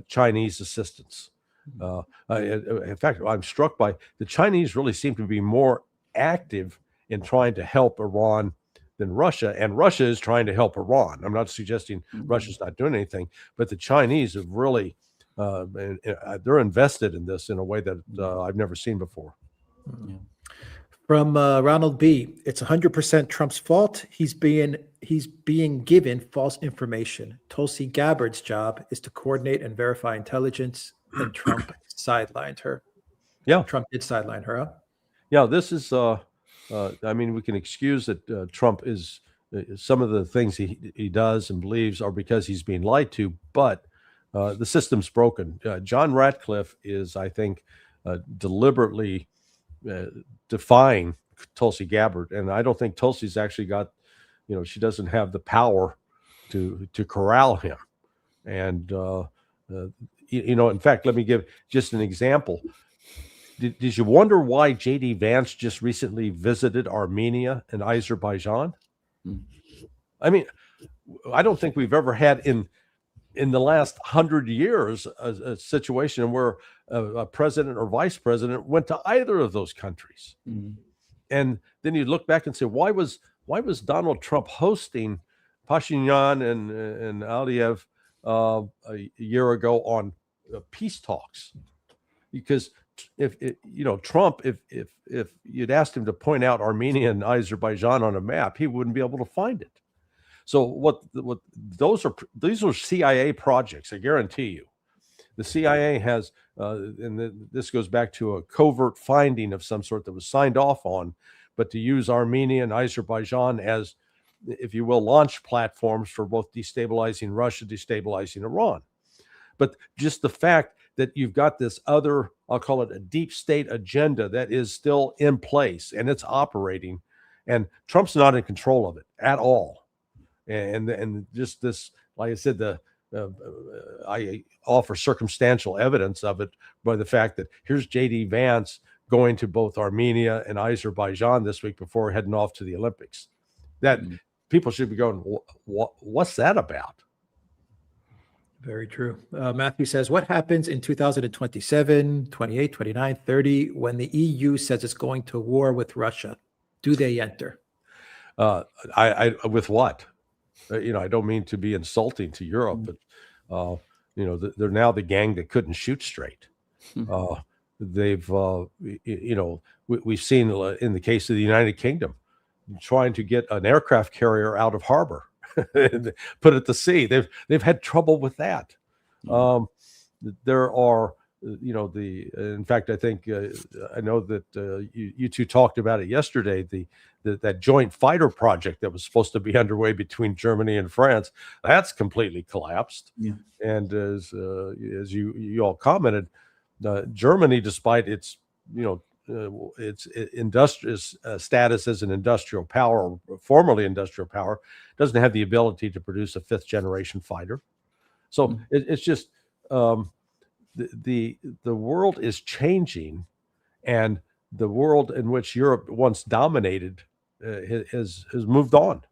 Chinese assistance. In fact, I'm struck by the Chinese really seem to be more active in trying to help Iran than Russia, and Russia is trying to help Iran. I'm not suggesting Russia's not doing anything, but the Chinese have really they're invested in this in a way that I've never seen before. Yeah. From Ronald B, it's 100% Trump's fault. He's being given false information. Tulsi Gabbard's job is to coordinate and verify intelligence, and Trump sidelined her. Yeah, Trump did sideline her. Huh? Yeah, this is. I mean, we can excuse that Trump is some of the things he does and believes are because he's being lied to, but the system's broken. John Ratcliffe is, I think, deliberately defying Tulsi Gabbard, and I don't think Tulsi's actually got, she doesn't have the power to corral him. And in fact, let me give just an example. Did you wonder why J.D. Vance just recently visited Armenia and Azerbaijan? I mean, I don't think we've ever had in the last 100 years a situation where a president or vice president went to either of those countries. And then you look back and say, why was Donald Trump hosting Pashinyan and Aliyev a year ago on peace talks? Because if Trump, if you'd asked him to point out Armenia and Azerbaijan on a map, he wouldn't be able to find it. So what these are CIA projects, I guarantee you. The CIA has, this goes back to a covert finding of some sort that was signed off on, but to use Armenia and Azerbaijan as, if you will, launch platforms for both destabilizing Russia, destabilizing Iran. But just the fact that you've got this other, I'll call it a deep state agenda that is still in place and it's operating, and Trump's not in control of it at all. And just this, like I said, I offer circumstantial evidence of it by the fact that here's J.D. Vance going to both Armenia and Azerbaijan this week before heading off to the Olympics. That people should be going, what's that about? Very true. Matthew says, what happens in 2027, 28, 29, 30 when the EU says it's going to war with Russia? Do they enter? I with what? I don't mean to be insulting to Europe, but they're now the gang that couldn't shoot straight. They've we've seen in the case of the United Kingdom trying to get an aircraft carrier out of harbor and put it to sea. They've had trouble with that. There are in fact, I think I know that you two talked about it yesterday. That joint fighter project that was supposed to be underway between Germany and France, that's completely collapsed. Yeah. And as you all commented, Germany, despite its its industrious status as an industrial power, or formerly industrial power, doesn't have the ability to produce a fifth generation fighter. So it's just the world is changing, and the world in which Europe once dominated has moved on.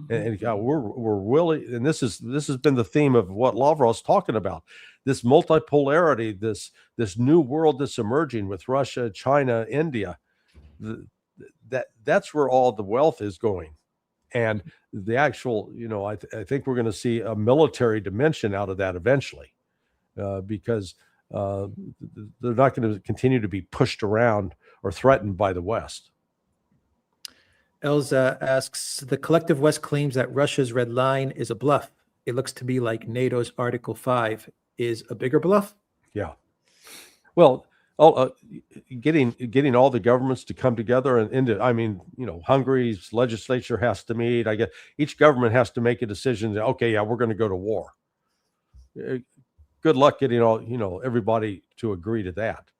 And we're willing, and this has been the theme of what Lavrov's talking about, this multipolarity, this new world that's emerging with Russia, China, India. That's where all the wealth is going, and the actual, I think we're going to see a military dimension out of that eventually, because they're not going to continue to be pushed around or threatened by the West. Elza asks, the collective West claims that Russia's red line is a bluff. It looks to me like NATO's Article 5 is a bigger bluff. Yeah. Well, getting all the governments to come together Hungary's legislature has to meet. I guess each government has to make a decision that, okay, yeah, we're going to go to war. Good luck getting everybody to agree to that.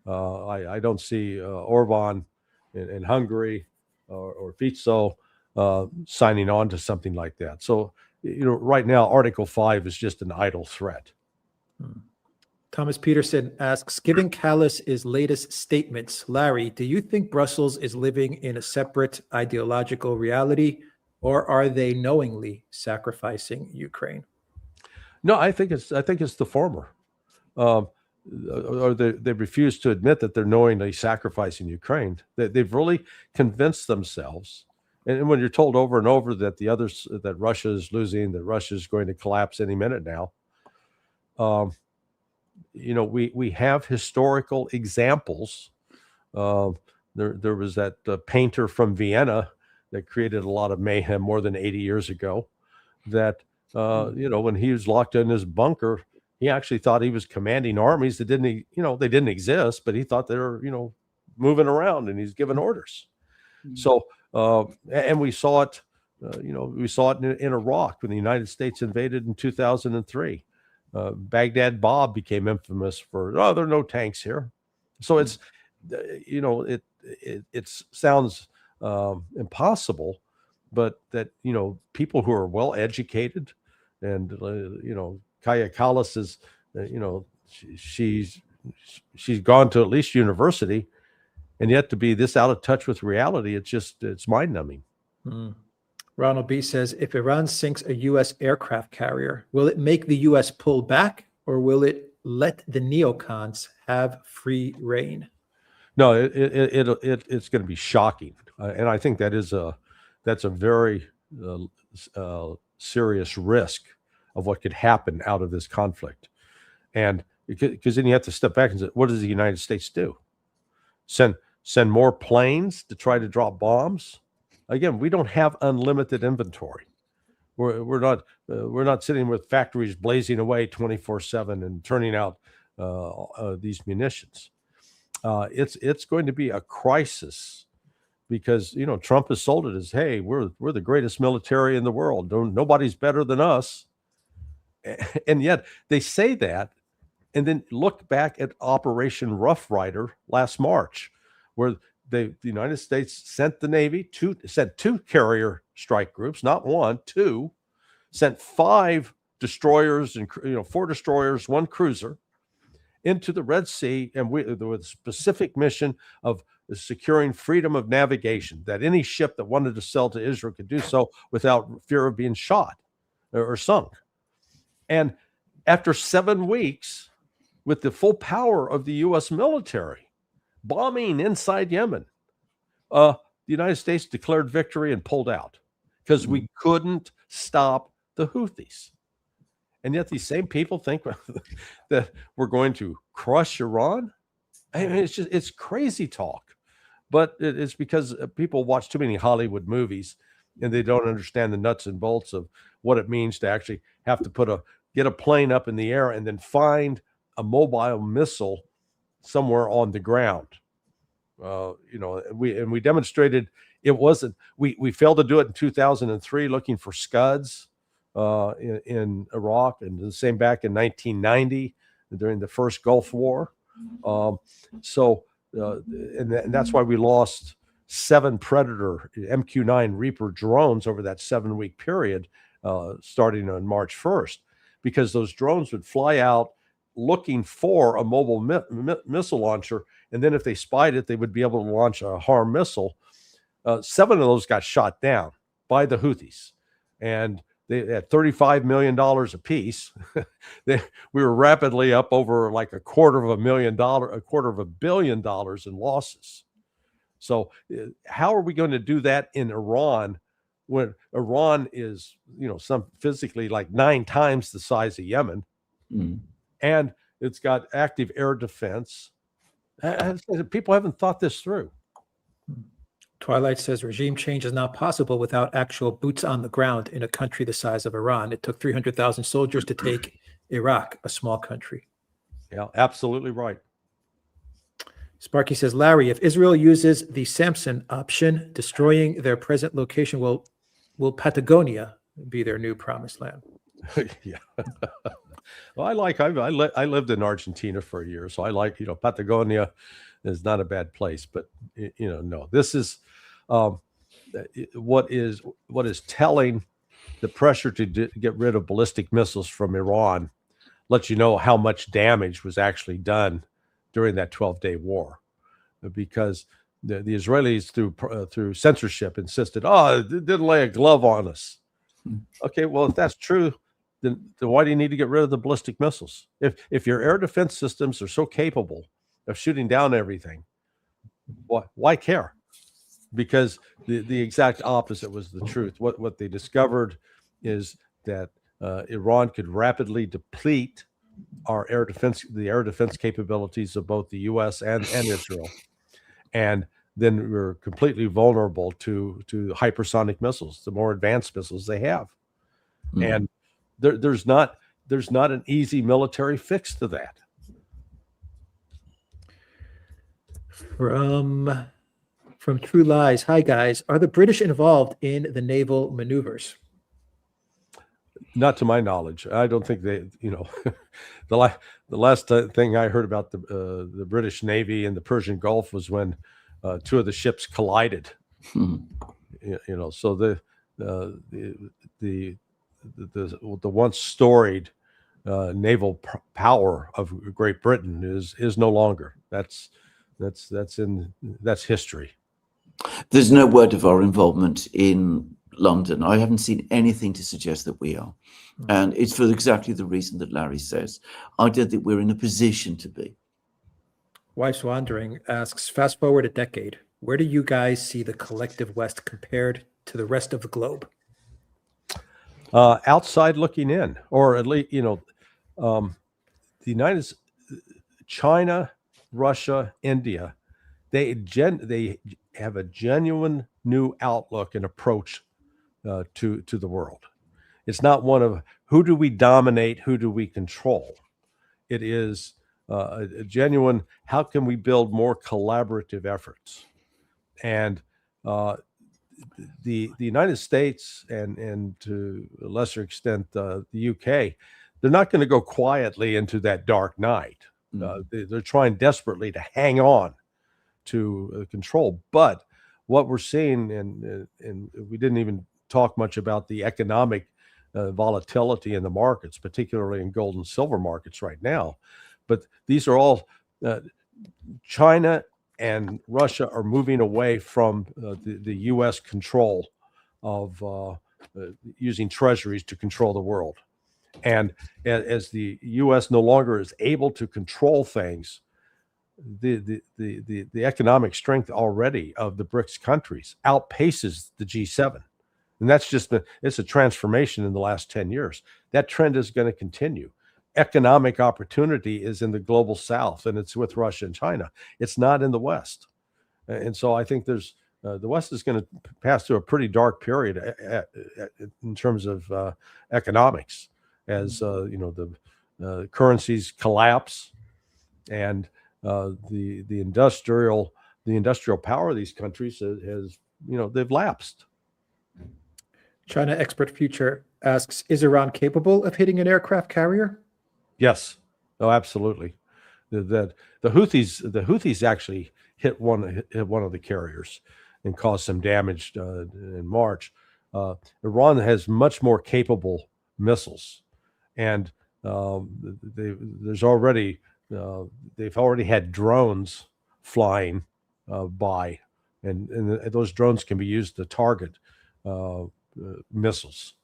I don't see Orban in Hungary or Fico signing on to something like that. So, right now, Article 5 is just an idle threat. Thomas Peterson asks, given Callas' latest statements, Larry, do you think Brussels is living in a separate ideological reality, or are they knowingly sacrificing Ukraine? No, I think it's the former. Or they refuse to admit that they're knowingly sacrificing Ukraine. They've really convinced themselves, and when you're told over and over that Russia is losing, that Russia is going to collapse any minute now, we have historical examples. There was that painter from Vienna that created a lot of mayhem more than 80 years ago. That when he was locked in his bunker, he actually thought he was commanding armies that they didn't exist, but he thought they were, moving around, and he's giving orders. So, and we saw it, in Iraq when the United States invaded in 2003. Baghdad Bob became infamous for, there are no tanks here. So it's, it sounds impossible, but that, people who are well educated, and Kaya Kallas is, she's gone to at least university, and yet to be this out of touch with reality, it's mind numbing. Ronald B says, if Iran sinks a U.S. aircraft carrier, will it make the U.S. pull back, or will it let the neocons have free reign? No, it's going to be shocking, and I think that's a very serious risk of what could happen out of this conflict. And because then you have to step back and say, what does the United States do? Send more planes to try to drop bombs? Again, we don't have unlimited inventory. We're not sitting with factories blazing away 24/7 and turning out these munitions. It's going to be a crisis, because Trump has sold it as, hey, we're the greatest military in the world. Nobody's better than us. And yet they say that, and then look back at Operation Rough Rider last March, where the United States sent the Navy sent two carrier strike groups, not one, two, sent 5 destroyers and 4 destroyers, 1 cruiser into the Red Sea, and with a specific mission of securing freedom of navigation, that any ship that wanted to sail to Israel could do so without fear of being shot or sunk. And after 7 weeks, with the full power of the U.S. military bombing inside Yemen, the United States declared victory and pulled out because we couldn't stop the Houthis. And yet these same people think that we're going to crush Iran. I mean, it's crazy talk. But it's because people watch too many Hollywood movies, and they don't understand the nuts and bolts of what it means to actually have to get a plane up in the air and then find a mobile missile somewhere on the ground. We demonstrated it wasn't. We failed to do it in 2003, looking for Scuds in Iraq, and the same back in 1990 during the first Gulf War. And that's why we lost 7 Predator MQ-9 Reaper drones over that 7-week period, starting on March 1st, because those drones would fly out looking for a mobile missile launcher, and then if they spied it, they would be able to launch a HARM missile. 7 of those got shot down by the Houthis, and they had $35 million apiece. We were rapidly up over like $250 million in losses. So how are we going to do that in Iran when Iran is, some physically like 9 times the size of Yemen, and it's got active air defense? People haven't thought this through. Twilight says regime change is not possible without actual boots on the ground in a country the size of Iran. It took 300,000 soldiers to take Iraq, a small country. Yeah, absolutely right. Sparky says, Larry, if Israel uses the Samson option, destroying their present location, will Patagonia be their new promised land? Yeah. Well, I lived in Argentina for a year, so I like, Patagonia is not a bad place, but no, this is what is telling. The pressure to get rid of ballistic missiles from Iran lets you know how much damage was actually done during that 12-day war, because the Israelis through censorship insisted, it didn't lay a glove on us. Okay, well, if that's true, then why do you need to get rid of the ballistic missiles? If your air defense systems are so capable of shooting down everything, why care? Because the exact opposite was the truth. What they discovered is that Iran could rapidly deplete the air defense capabilities of both the U.S. and Israel, and then we're completely vulnerable to hypersonic missiles, the more advanced missiles they have. And there's not an easy military fix to that. From True Lies, hi guys, are the British involved in the naval maneuvers? Not to my knowledge. I don't think they, the last thing I heard about the British Navy in the Persian Gulf was when 2 of the ships collided. So the once storied naval power of Great Britain is no longer. That's history. There's no word of our involvement in London. I haven't seen anything to suggest that we are. And it's for exactly the reason that Larry says. I don't think we're in a position to be. Wife's Wandering asks, fast forward a decade, where do you guys see the collective West compared to the rest of the globe? Outside looking in, or at least, China, Russia, India, they have a genuine new outlook and approach to the world. It's not one of who do we dominate, who do we control. It is a genuine, how can we build more collaborative efforts? And the United States and to a lesser extent the UK, they're not going to go quietly into that dark night. They're trying desperately to hang on to control. But what we're seeing, and we didn't even talk much about the economic volatility in the markets, particularly in gold and silver markets right now. But these are all China and Russia are moving away from the U.S. control of using treasuries to control the world. And as the U.S. no longer is able to control things, the economic strength already of the BRICS countries outpaces the G7. And that's it's a transformation in the last 10 years. That trend is going to continue. Economic opportunity is in the global South, and it's with Russia and China. It's not in the West. And so I think the West is going to pass through a pretty dark period in terms of economics, as the currencies collapse, and the industrial power of these countries has they've lapsed. China Expert Future asks, is Iran capable of hitting an aircraft carrier? Yes. Oh, absolutely. The Houthis actually hit one of the carriers and caused some damage in March. Iran has much more capable missiles, and they've already had drones flying by, and those drones can be used to target missiles.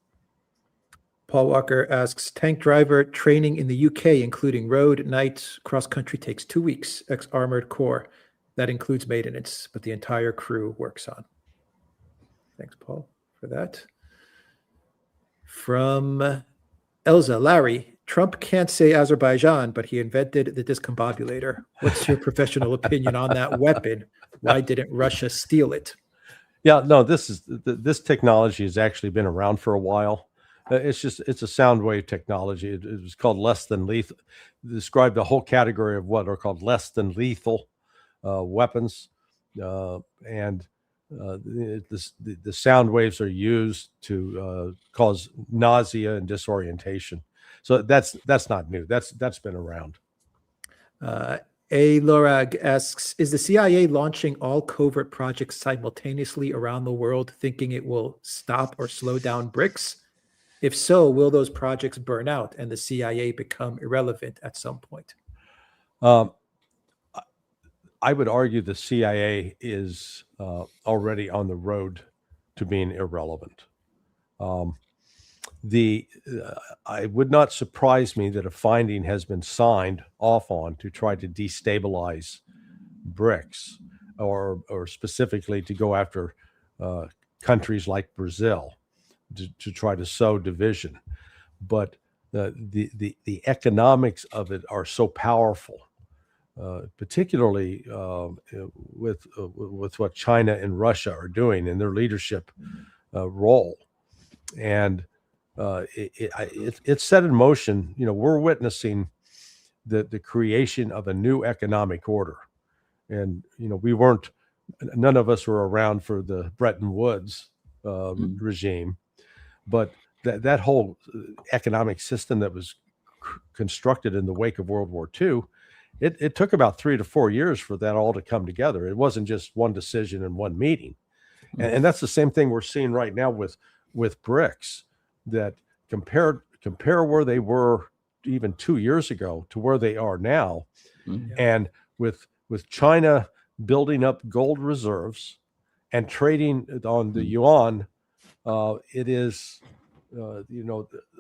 Paul Walker asks, tank driver training in the UK, including road, night, cross-country, takes 2 weeks, ex-armored corps. That includes maintenance, but the entire crew works on. Thanks, Paul, for that. From Elza, Larry, Trump can't say Azerbaijan, but he invented the discombobulator. What's your professional opinion on that weapon? Why didn't Russia steal it? Yeah, no, this technology has actually been around for a while. It's a sound wave technology. It was called less than lethal. Described the whole category of what are called less than lethal weapons, and the sound waves are used to cause nausea and disorientation. So that's not new. That's been around. A. Lorag asks, is the CIA launching all covert projects simultaneously around the world, thinking it will stop or slow down BRICS? If so, will those projects burn out and the CIA become irrelevant at some point? I would argue the CIA is already on the road to being irrelevant. I would not surprise me that a finding has been signed off on to try to destabilize BRICS, or specifically to go after countries like Brazil to try to sow division. But the economics of it are so powerful, particularly with what China and Russia are doing in their leadership role, and it's set in motion. We're witnessing the creation of a new economic order, and none of us were around for the Bretton Woods regime, but that whole economic system that was constructed in the wake of World War II, it took about 3 to 4 years for that all to come together. It wasn't just one decision and one meeting. And that's the same thing we're seeing right now with BRICS, that compare where they were even 2 years ago to where they are now. Mm-hmm. And with China building up gold reserves and trading on the yuan, it is,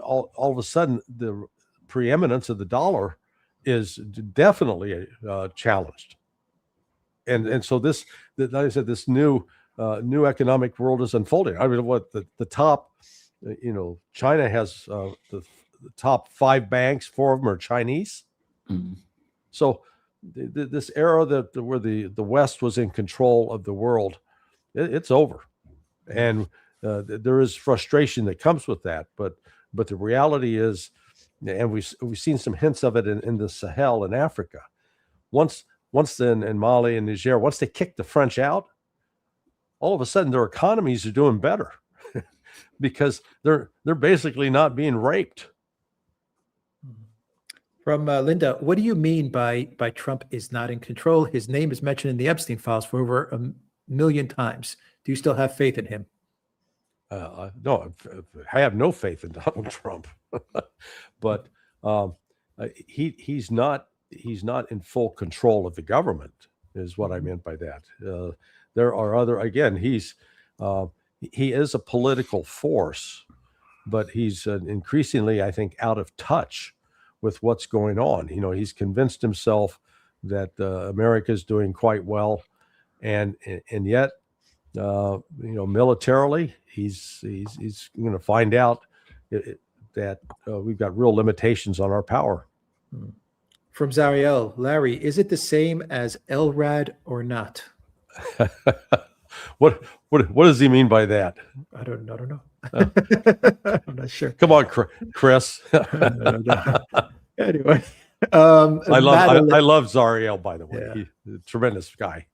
all of a sudden the preeminence of the dollar is definitely challenged. And so like I said, this new economic world is unfolding. I mean, what the top, China has the top 5 banks, 4 of them are Chinese. Mm-hmm. So this era where the West was in control of the world, it's over. And there is frustration that comes with that. But the reality is, and we've seen some hints of it in the Sahel in Africa. Once in Mali and Niger, once they kick the French out, all of a sudden their economies are doing better because they're basically not being raped. From Linda, what do you mean by Trump is not in control? His name is mentioned in the Epstein files for over 1 million times. Do you still have faith in him? No, I have no faith in Donald Trump. But he's not in full control of the government, is what I meant by that. There are other, again, he is a political force, but he's increasingly, I think, out of touch with what's going on. He's convinced himself that America is doing quite well, and yet, militarily, he's going to find out that we've got real limitations on our power. From Zariel, Larry, is it the same as LRAD or not? What does he mean by that? I don't know. I'm not sure. Come on, Chris. Anyway, I Madeline, love Zariel, by the way. Yeah. He's a tremendous guy.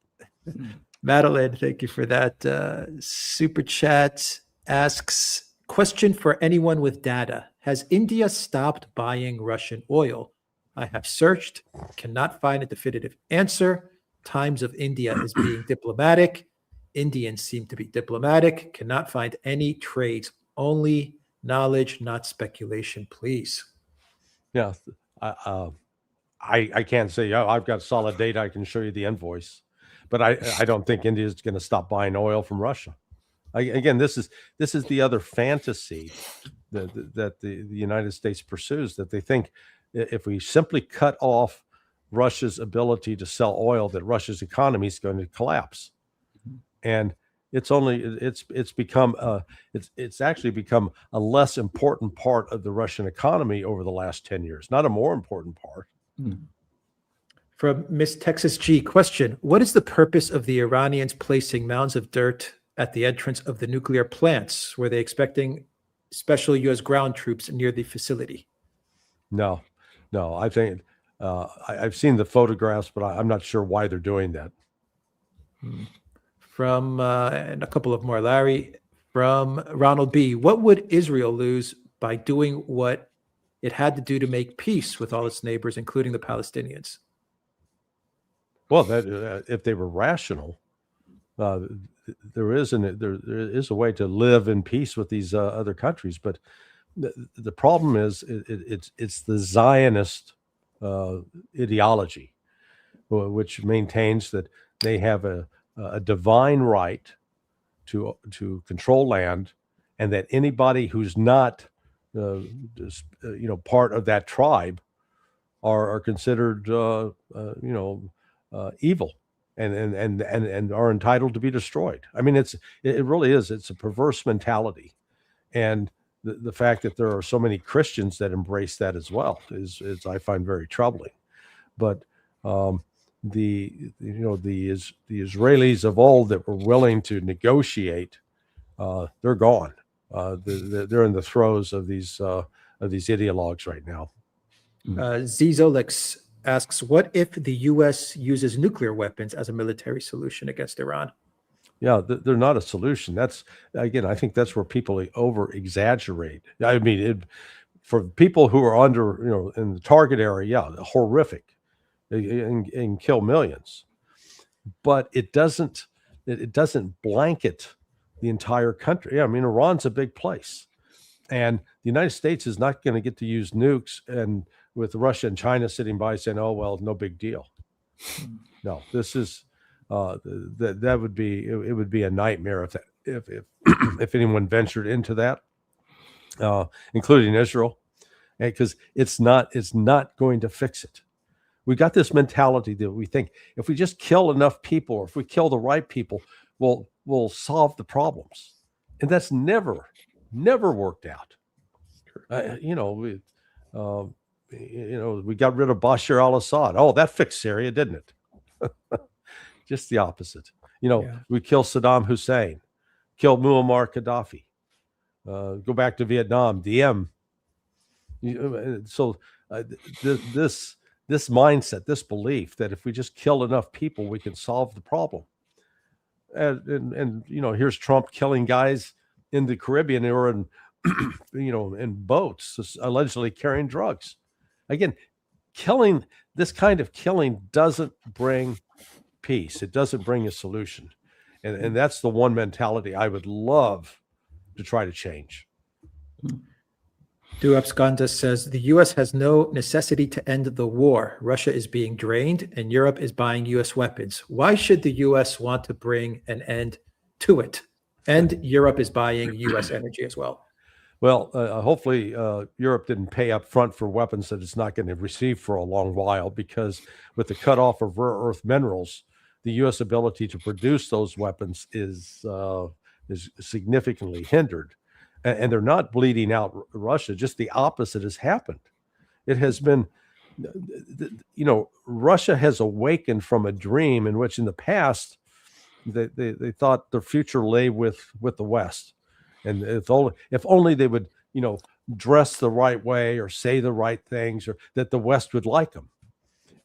Madeline, thank you for that. Super chat asks, question for anyone with data. Has India stopped buying Russian oil? I have searched, cannot find a definitive answer. Times of India is being diplomatic. Indians seem to be diplomatic. Cannot find any trades. Only knowledge, not speculation, please. Yeah. I can't say, oh, I've got solid data. I can show you the invoice. But I don't think India is going to stop buying oil from Russia. Again, this is the other fantasy that the United States pursues, that they think if we simply cut off Russia's ability to sell oil, that Russia's economy is going to collapse. And it's actually become a less important part of the Russian economy over the last 10 years, not a more important part. From Miss Texas G, question: what is the purpose of the Iranians placing mounds of dirt at the entrance of the nuclear plants? Were they expecting special U.S. ground troops near the facility? No, I think I've seen the photographs, but I'm not sure why they're doing that. From and a couple of more, Larry, from Ronald B, what would Israel lose by doing what it had to do to make peace with all its neighbors, including the Palestinians? Well, that if they were rational, there is a way to live in peace with these other countries. But the problem is it's the Zionist ideology, which maintains that they have a divine right to control land, and that anybody who's not part of that tribe are considered evil and are entitled to be destroyed. I mean, it really is. It's a perverse mentality, and the fact that there are so many Christians that embrace that as well is I find very troubling. But the Israelis of old that were willing to negotiate, they're gone. They're in the throes of these ideologues right now. Zizolix asks, what if the U.S. uses nuclear weapons as a military solution against Iran? Yeah, they're not a solution. I think that's where people over exaggerate. I mean, for people who are under, in the target area, yeah, horrific, and kill millions. But it doesn't blanket the entire country. Yeah, I mean, Iran's a big place, and the United States is not going to get to use nukes, and with Russia and China sitting by saying, "Oh well, no big deal." No, this is that would be it would be a nightmare if anyone ventured into that, including Israel, because it's not going to fix it. We got this mentality that we think if we just kill enough people, or if we kill the right people, we'll solve the problems, and that's never worked out. We got rid of Bashar al-Assad. Oh, that fixed Syria, didn't it? Just the opposite. We kill Saddam Hussein, kill Muammar Gaddafi, go back to Vietnam, Diem. So this mindset, this belief that if we just kill enough people, we can solve the problem. And here's Trump killing guys in the Caribbean who are in in boats, allegedly carrying drugs. Again, this kind of killing doesn't bring peace. It doesn't bring a solution. And that's the one mentality I would love to try to change. Duapskanda says the U.S. has no necessity to end the war. Russia is being drained and Europe is buying U.S. weapons. Why should the U.S. want to bring an end to it? And Europe is buying U.S. energy as well. Well, hopefully Europe didn't pay up front for weapons that it's not going to receive for a long while, because with the cutoff of rare earth minerals, the U.S. ability to produce those weapons is significantly hindered. And they're not bleeding out Russia. Just the opposite has happened. It has been, Russia has awakened from a dream in which in the past they thought their future lay with the West. And if only they would, dress the right way or say the right things, or that the West would like them.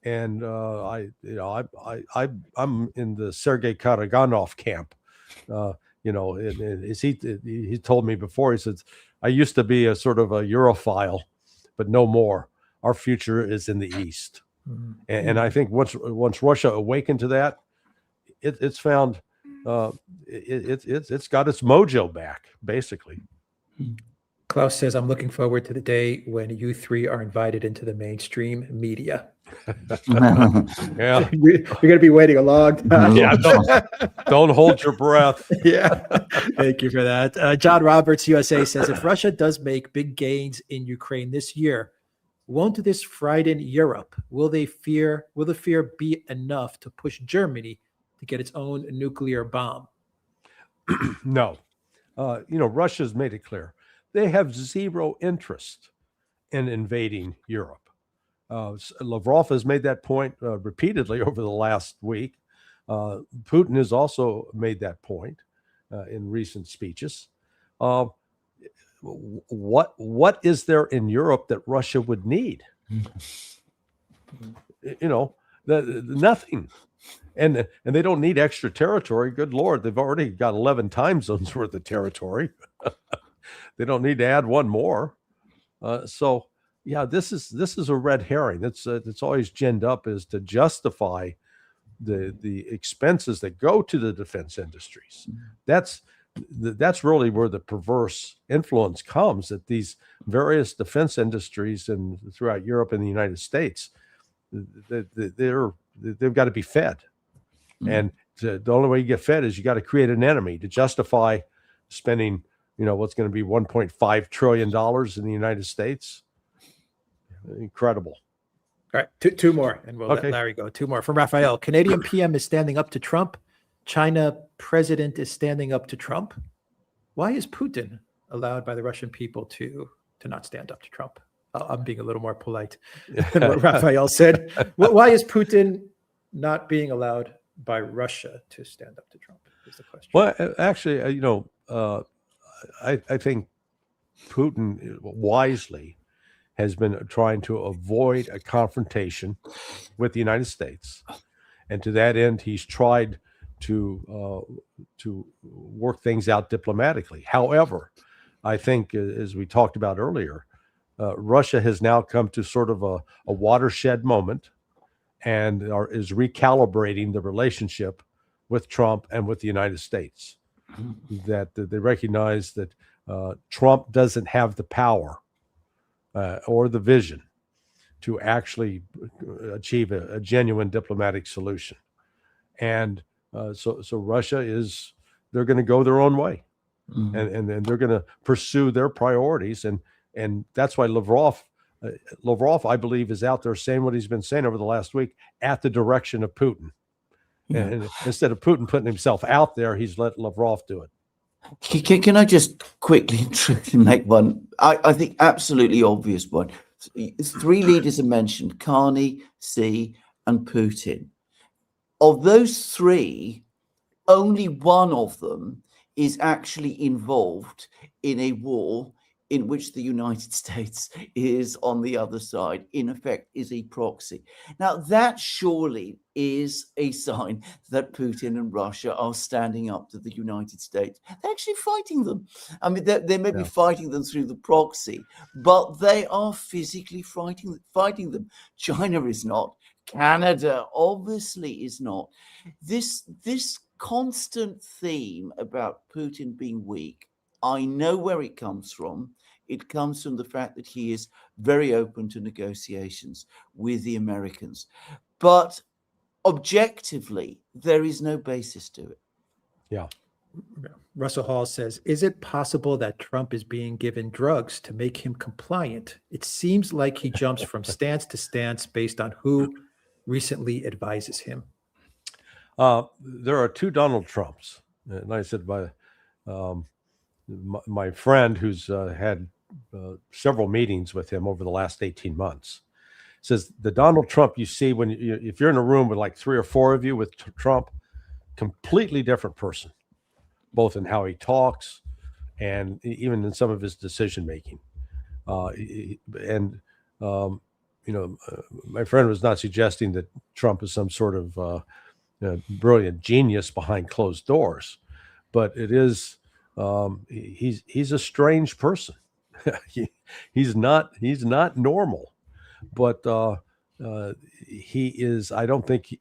And I'm in the Sergei Karaganov camp. And he told me before, he says, I used to be a sort of a Europhile, but no more. Our future is in the East. Mm-hmm. And I think once Russia awakened to that, it's found it's got its mojo back, basically. Klaus says, I'm looking forward to the day when you three are invited into the mainstream media. Yeah. You're going to be waiting a long time. Yeah, don't hold your breath. Yeah. Thank you for that. John Roberts, USA, says, if Russia does make big gains in Ukraine this year, won't this frighten Europe? Will the fear be enough to push Germany to get its own nuclear bomb? No. Russia's made it clear. They have zero interest in invading Europe. Lavrov has made that point repeatedly over the last week. Putin has also made that point in recent speeches. What is there in Europe that Russia would need? Nothing. And they don't need extra territory. Good Lord, they've already got 11 time zones worth of territory. They don't need to add one more. So yeah, this is a red herring. That's always ginned up is to justify the expenses that go to the defense industries. That's really where the perverse influence comes, that these various defense industries and throughout Europe and the United States, they've got to be fed. And the only way you get fed is you got to create an enemy to justify spending, what's going to be $1.5 trillion in the United States. Incredible. All right, two more, and we'll let Larry go. Two more from Raphael. Canadian PM is standing up to Trump. China president is standing up to Trump. Why is Putin allowed by the Russian people to not stand up to Trump? I'm being a little more polite than what Raphael said. Why is Putin not being allowed by Russia to stand up to Trump? Is the question. Well, actually, I think Putin wisely has been trying to avoid a confrontation with the United States, and to that end, he's tried to work things out diplomatically. However, I think, as we talked about earlier, Russia has now come to sort of a watershed moment, and is recalibrating the relationship with Trump and with the United States. That they recognize that Trump doesn't have the power or the vision to actually achieve a genuine diplomatic solution. And so Russia they're going to go their own way, and they're going to pursue their priorities. And that's why Lavrov, I believe, is out there saying what he's been saying over the last week at the direction of Putin. And instead of Putin putting himself out there, he's let Lavrov do it. Can I just quickly make one, I think, absolutely obvious one? Three leaders are mentioned: Carney, Xi, and Putin. Of those three, only one of them is actually involved in a war in which the United States is on the other side, in effect, is a proxy. Now, that surely is a sign that Putin and Russia are standing up to the United States. They're actually fighting them. I mean, they may be fighting them through the proxy, but they are physically fighting them. China is not. Canada obviously is not. This constant theme about Putin being weak, I know where it comes from. It comes from the fact that he is very open to negotiations with the Americans. But objectively, there is no basis to it. Yeah. Russell Hall says, is it possible that Trump is being given drugs to make him compliant? It seems like he jumps from stance to stance based on who recently advises him. There are two Donald Trumps. And I said, my friend who's had several meetings with him over the last 18 months says the Donald Trump you see if you're in a room with like 3 or 4 of you with Trump, completely different person, both in how he talks and even in some of his decision making. And my friend was not suggesting that Trump is some sort of brilliant genius behind closed doors, but it is he's a strange person. He's not normal, but he is. I don't think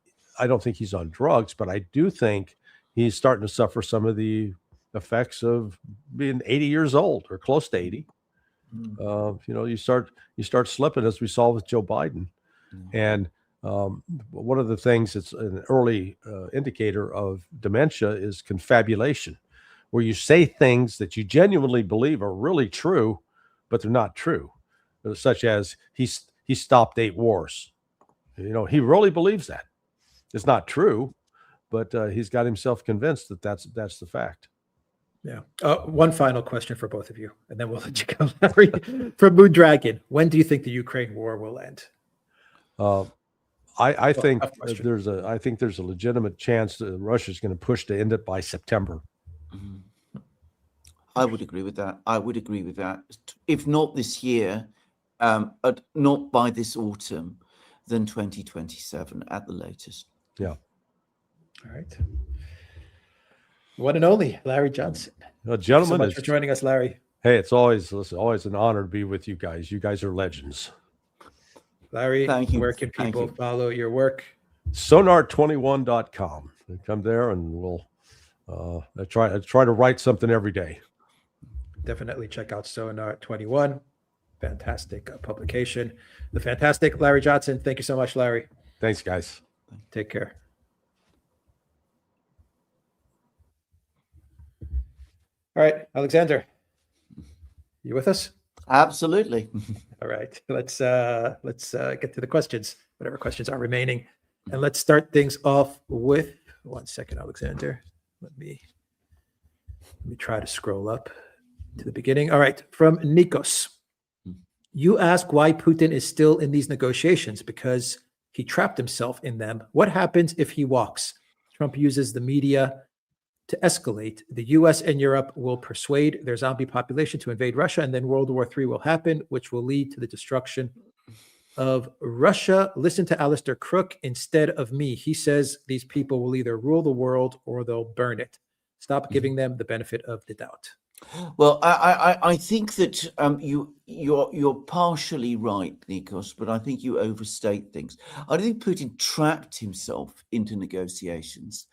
he's on drugs, but I do think he's starting to suffer some of the effects of being 80 years old or close to 80. You start slipping, as we saw with Joe Biden. And one of the things that's an early indicator of dementia is confabulation, where you say things that you genuinely believe are really true, but they're not true, such as he stopped 8 wars. He really believes that. It's not true, but he's got himself convinced that that's the fact. Yeah. One final question for both of you, and then we'll let you go, Larry. From Moon Dragon, when do you think the Ukraine war will end? I think tough question. there's a legitimate chance that Russia's going to push to end it by September. I would agree with that. If not this year, not by this autumn, then 2027 at the latest. Yeah. All right. One and only, Larry Johnson. Gentlemen, so much for joining us, Larry. Hey, it's always an honor to be with you guys. You guys are legends. Larry, Thank you. where can people follow your work? Sonar21.com. Come there and we'll I try to write something every day. Definitely check out Sonar 21. Fantastic publication. The fantastic Larry Johnson. Thank you so much, Larry. Thanks, guys. Take care. All right, Alexander, you with us? Absolutely. All right, let's get to the questions, whatever questions are remaining, and let's start things off with 1 second, Alexander. Let me try to scroll up to the beginning. All right, from Nikos. You ask why Putin is still in these negotiations because he trapped himself in them. What happens if he walks? Trump uses the media to escalate. The US and Europe will persuade their zombie population to invade Russia, and then World War III will happen, which will lead to the destruction of Russia. Listen to Alistair Crook instead of me. He says these people will either rule the world or they'll burn it. Stop giving them the benefit of the doubt. Well, I think that you're partially right, Nikos, but I think you overstate things. I don't think Putin trapped himself into negotiations.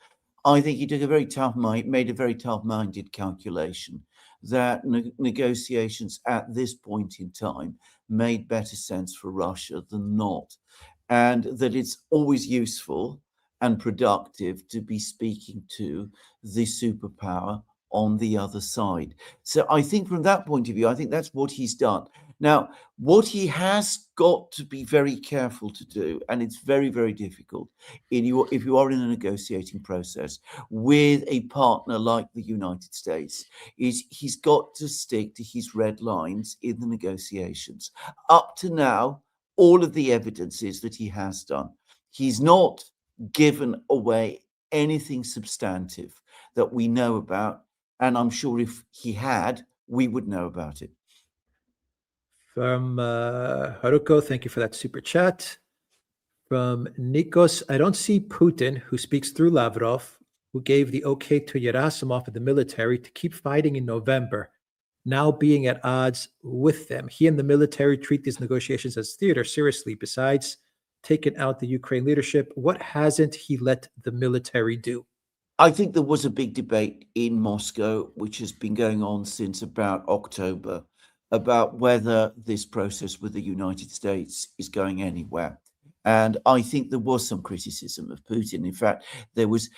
I think he took made a very tough-minded calculation that negotiations at this point in time made better sense for Russia than not, and that it's always useful and productive to be speaking to the superpower on the other side. So I think from that point of view, I think that's what he's done. Now, what he has got to be very careful to do, and it's very, very difficult if you are in a negotiating process with a partner like the United States, is he's got to stick to his red lines in the negotiations. Up to now, all of the evidence is that he has done. He's not given away anything substantive that we know about. And I'm sure if he had, we would know about it. From Haruko, thank you for that super chat. From Nikos, I don't see Putin, who speaks through Lavrov, who gave the okay to Gerasimov in the military to keep fighting in November, now being at odds with them. He and the military treat these negotiations as theater. Seriously, besides taking out the Ukraine leadership, what hasn't he let the military do? I think there was a big debate in Moscow, which has been going on since about October, about whether this process with the United States is going anywhere. And I think there was some criticism of Putin. In fact, there was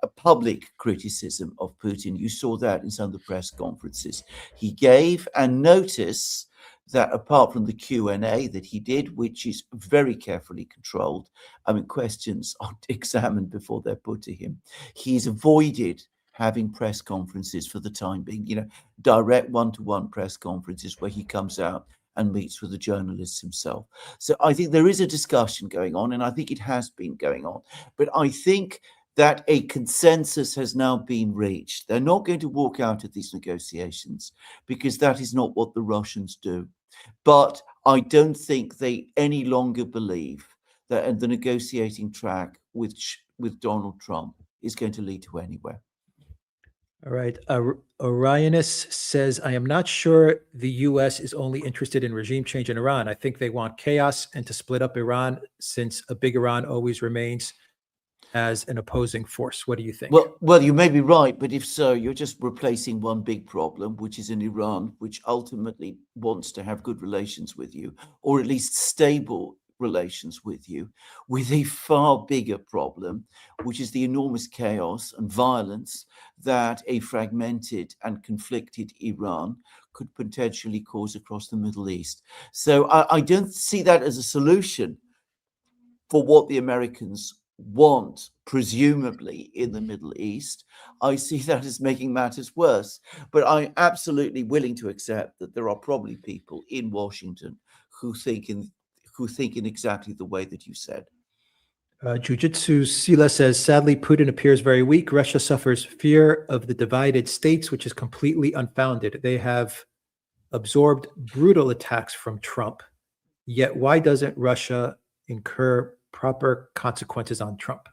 a public criticism of Putin. You saw that in some of the press conferences he gave, and notice that apart from the Q&A that he did, which is very carefully controlled, I mean, questions are examined before they're put to him. He's avoided having press conferences for the time being, direct one-to-one press conferences where he comes out and meets with the journalists himself. So I think there is a discussion going on, and I think it has been going on. But I think that a consensus has now been reached. They're not going to walk out of these negotiations because that is not what the Russians do. But I don't think they any longer believe that the negotiating track with Donald Trump is going to lead to anywhere. All right. Orionus says, I am not sure the U.S. is only interested in regime change in Iran. I think they want chaos and to split up Iran, since a big Iran always remains as an opposing force. What do you think? Well, you may be right, but if so, you're just replacing one big problem, which is in Iran, which ultimately wants to have good relations with you, or at least stable relations with you, with a far bigger problem, which is the enormous chaos and violence that a fragmented and conflicted Iran could potentially cause across the Middle East. So I don't see that as a solution for what the Americans want, presumably, in the Middle East. I see that as making matters worse. But I'm absolutely willing to accept that there are probably people in Washington who think in exactly the way that you said. Jujitsu Sila says, sadly, Putin appears very weak. Russia suffers fear of the divided states, which is completely unfounded. They have absorbed brutal attacks from Trump. Yet why doesn't Russia incur proper consequences on Trump?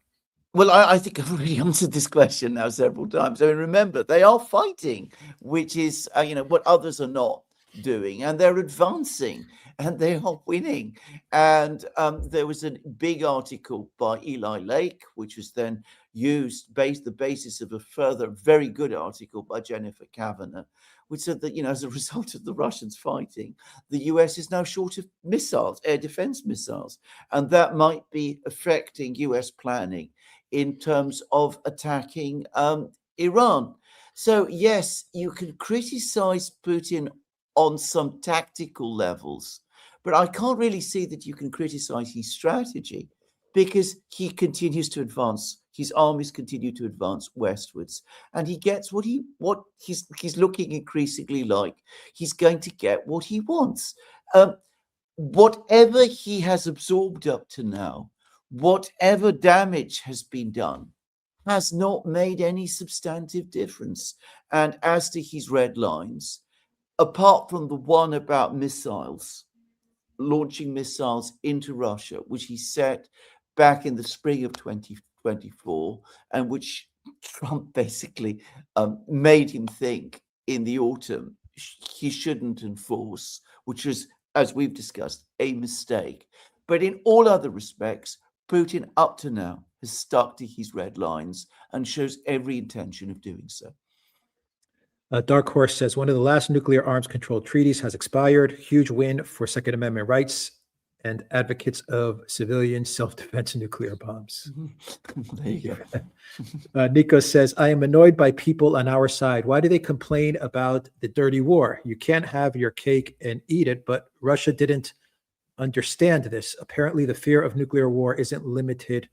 Well, I think I've already answered this question now several times. I mean, remember, they are fighting, which is, what others are not doing, and they're advancing, and they are winning. And there was a big article by Eli Lake, which was then used, the basis of a further very good article by Jennifer Kavanagh, which said that, as a result of the Russians fighting, the US is now short of missiles, air defense missiles, and that might be affecting US planning in terms of attacking Iran. So, yes, you can criticize Putin on some tactical levels, but I can't really see that you can criticize his strategy, because he continues to advance. His armies continue to advance westwards, and he gets what he's looking increasingly like he's going to get what he wants. Whatever he has absorbed up to now, whatever damage has been done, has not made any substantive difference. And as to his red lines, apart from the one about missiles, launching missiles into Russia, which he set back in the spring of 2024, and which Trump basically made him think in the autumn he shouldn't enforce, which was, as we've discussed, a mistake. But in all other respects, Putin up to now has stuck to his red lines and shows every intention of doing so. Dark Horse says, one of the last nuclear arms control treaties has expired. Huge win for Second Amendment rights and advocates of civilian self-defense nuclear bombs. There you go. Nico says, I am annoyed by people on our side. Why do they complain about the dirty war? You can't have your cake and eat it, but Russia didn't understand this. Apparently, the fear of nuclear war isn't limited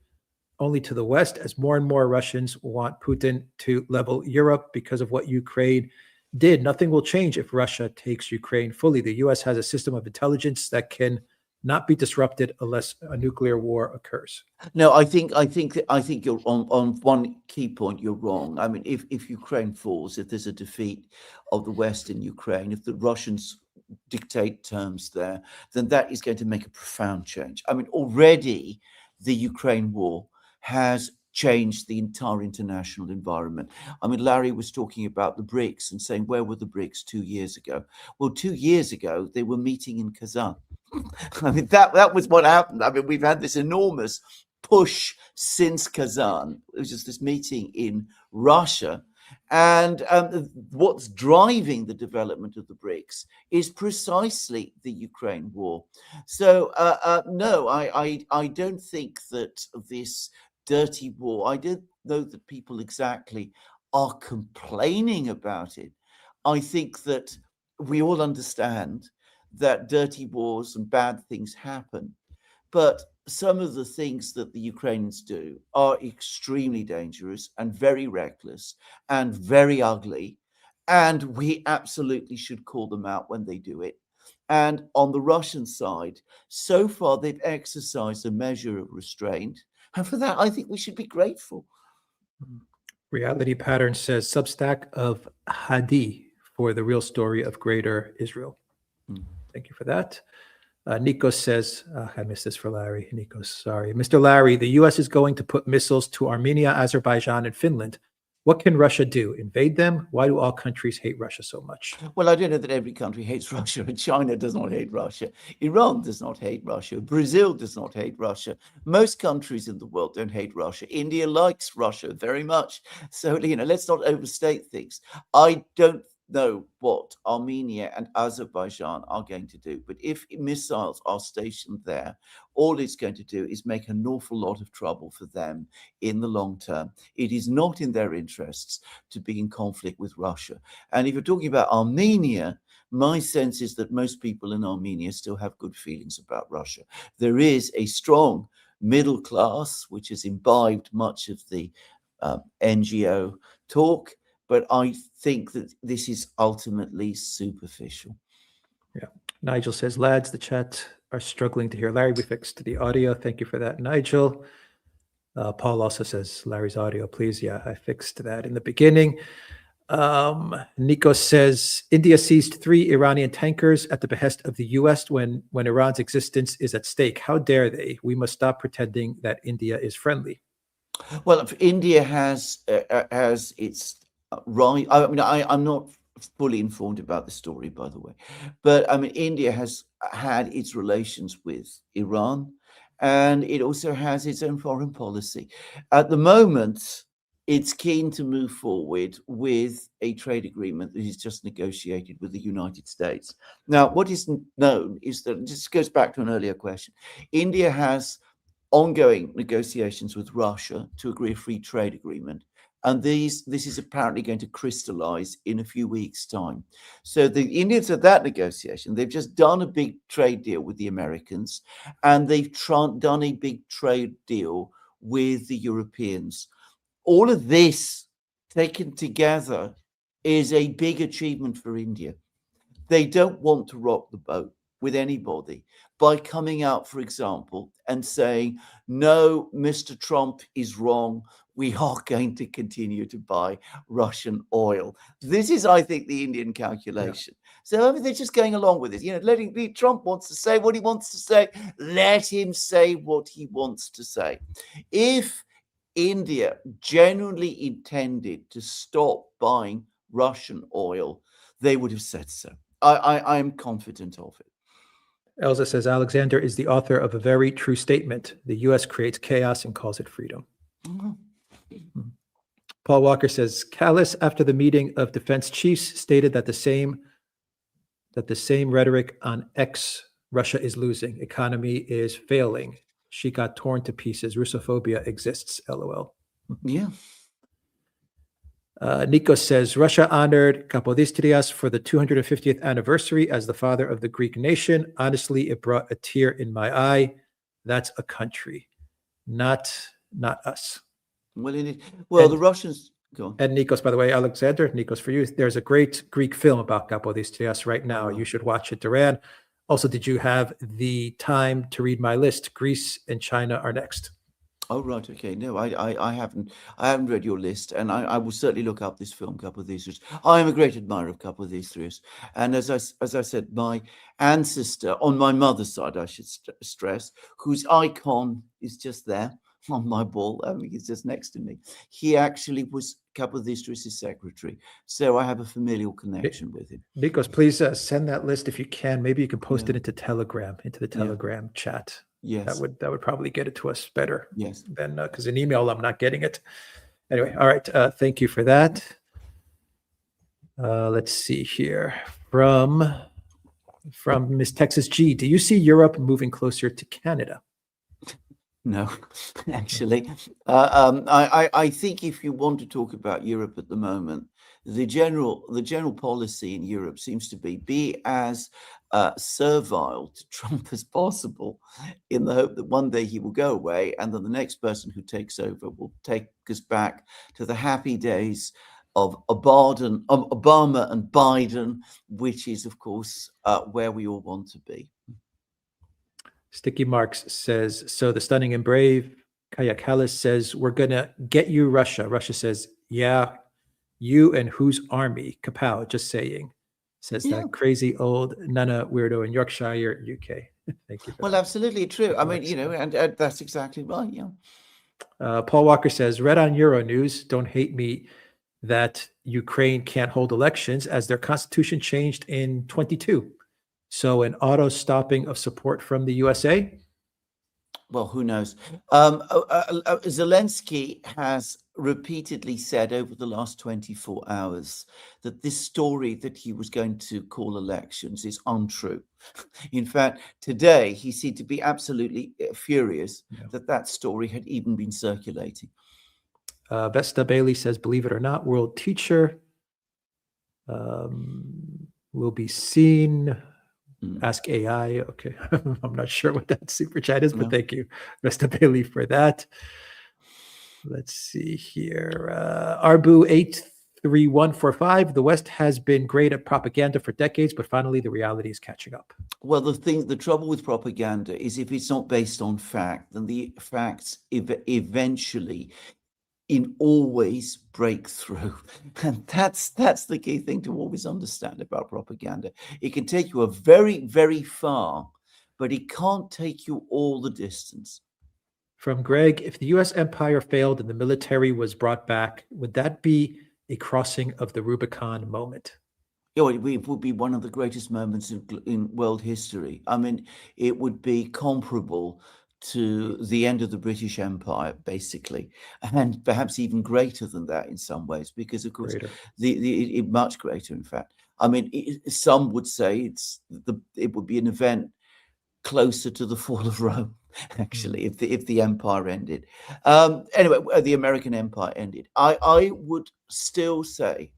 only to the West, as more and more Russians want Putin to level Europe because of what Ukraine did. Nothing will change if Russia takes Ukraine fully. The U.S. has a system of intelligence that can not be disrupted unless a nuclear war occurs. No, I think you're on one key point. You're wrong. I mean, if Ukraine falls, if there's a defeat of the West in Ukraine, if the Russians dictate terms there, then that is going to make a profound change. I mean, already the Ukraine war has changed the entire international environment. I mean, Larry was talking about the BRICS and saying, where were the BRICS 2 years ago? Well, 2 years ago, they were meeting in Kazan. I mean, that was what happened. I mean, we've had this enormous push since Kazan. It was just this meeting in Russia. And what's driving the development of the BRICS is precisely the Ukraine war. So, no, I don't think that this dirty war, I don't know that people exactly are complaining about it. I think that we all understand that dirty wars and bad things happen. But some of the things that the Ukrainians do are extremely dangerous and very reckless and very ugly. And we absolutely should call them out when they do it. And on the Russian side, so far they've exercised a measure of restraint. And for that, I think we should be grateful. Reality Pattern says, Substack of Hadi for the real story of Greater Israel. Thank you for that. Nikos says, I missed this for Larry. Nikos, sorry. Mr. Larry, the U.S. is going to put missiles to Armenia, Azerbaijan, and Finland. What can Russia do? Invade them? Why do all countries hate Russia so much? Well, I don't know that every country hates Russia. China does not hate Russia. Iran does not hate Russia. Brazil does not hate Russia. Most countries in the world don't hate Russia. India likes Russia very much. So, let's not overstate things. I don't know what Armenia and Azerbaijan are going to do. But if missiles are stationed there, all it's going to do is make an awful lot of trouble for them in the long term. It is not in their interests to be in conflict with Russia. And if you're talking about Armenia, my sense is that most people in Armenia still have good feelings about Russia. There is a strong middle class, which has imbibed much of the NGO talk, but I think that this is ultimately superficial. Yeah. Nigel says, lads, the chat are struggling to hear Larry. We fixed the audio. Thank you for that, Nigel. Paul also says, Larry's audio, please. Yeah, I fixed that in the beginning. Nico says, India seized 3 Iranian tankers at the behest of the U.S. when Iran's existence is at stake. How dare they? We must stop pretending that India is friendly. Well, if India has its right. I mean, I'm not fully informed about the story, by the way, but I mean, India has had its relations with Iran, and it also has its own foreign policy. At the moment, it's keen to move forward with a trade agreement that is just negotiated with the United States. Now, what is known is that, this goes back to an earlier question, India has ongoing negotiations with Russia to agree a free trade agreement. And this is apparently going to crystallize in a few weeks' time. So the Indians at that negotiation, they've just done a big trade deal with the Americans, and they've done a big trade deal with the Europeans. All of this taken together is a big achievement for India. They don't want to rock the boat with anybody by coming out, for example, and saying, no, Mr. Trump is wrong. We are going to continue to buy Russian oil. This is, I think, the Indian calculation. Yeah. So I mean, they're just going along with it. Letting Trump wants to say what he wants to say. Let him say what he wants to say. If India genuinely intended to stop buying Russian oil, they would have said so. I am confident of it. Elsa says, Alexander is the author of a very true statement. The U.S. creates chaos and calls it freedom. Mm-hmm. Paul Walker says, Callis, after the meeting of defense chiefs, stated that the same rhetoric on X, Russia is losing, economy is failing. She got torn to pieces. Russophobia exists, LOL. Yeah. Nikos says, Russia honored Kapodistrias for the 250th anniversary as the father of the Greek nation. Honestly, it brought a tear in my eye. That's a country, not us. Well, the Russians... Go on. And Nikos, by the way, Alexander, Nikos, for you, there's a great Greek film about Kapodistrias right now. You should watch it, Duran. Also, did you have the time to read my list? Greece and China are next. Oh, right. Okay. No, I haven't read your list, and I will certainly look up this film, Kapodistrias. I am a great admirer of Kapodistrias. And as I said, my ancestor on my mother's side, I should stress, whose icon is just there on my wall. I mean, he's just next to me. He actually was Kapodistrias' secretary. So I have a familial connection with him. Nikos, please send that list if you can. Maybe you can post it into Telegram, into the Telegram chat. Yes, that would probably get it to us better. Yes, than because in email I'm not getting it. Anyway, all right. Thank you for that. Let's see here from Miss Texas G. Do you see Europe moving closer to Canada? No, actually, I think if you want to talk about Europe at the moment, the general policy in Europe seems to be as servile to Trump as possible, in the hope that one day he will go away, and then the next person who takes over will take us back to the happy days of Obama and Biden, which is, of course, where we all want to be. Sticky Marks says, so the stunning and brave Kaya Callis says, we're going to get you, Russia. Russia says, yeah, you and whose army? Kapow, just saying. Says Yeah. that crazy old Nana weirdo in Yorkshire, UK. Thank you for Well, that. absolutely true. I mean, Alex. you know, and that's exactly right. Yeah. Paul Walker says, read on Euronews, don't hate me, that Ukraine can't hold elections as their constitution changed in 22. So an auto stopping of support from the USA. Well, who knows? Zelensky has repeatedly said over the last 24 hours that this story that he was going to call elections is untrue. In fact, today he seemed to be absolutely furious that that story had even been circulating. Vesta Bailey says, believe it or not, world teacher will be seen. Ask AI. Okay. I'm not sure what that super chat is, but No. thank you, Vesta Bailey, for that. Let's see here. Arbu 83145. The West has been great at propaganda for decades, but finally the reality is catching up. Well, the trouble with propaganda is if it's not based on fact, then the facts eventually always break through. And that's the key thing to always understand about propaganda. It can take you a very, very far, but it can't take you all the distance. From Greg, if the US empire failed and the military was brought back, would that be a crossing of the Rubicon moment? Oh, it would be one of the greatest moments in world history. I mean, it would be comparable to the end of the British Empire, basically, and perhaps even greater than that in some ways, because of course, much greater, in fact. I mean, some would say it would be an event closer to the fall of Rome, actually, if the empire ended. Anyway, the American Empire ended. I would still say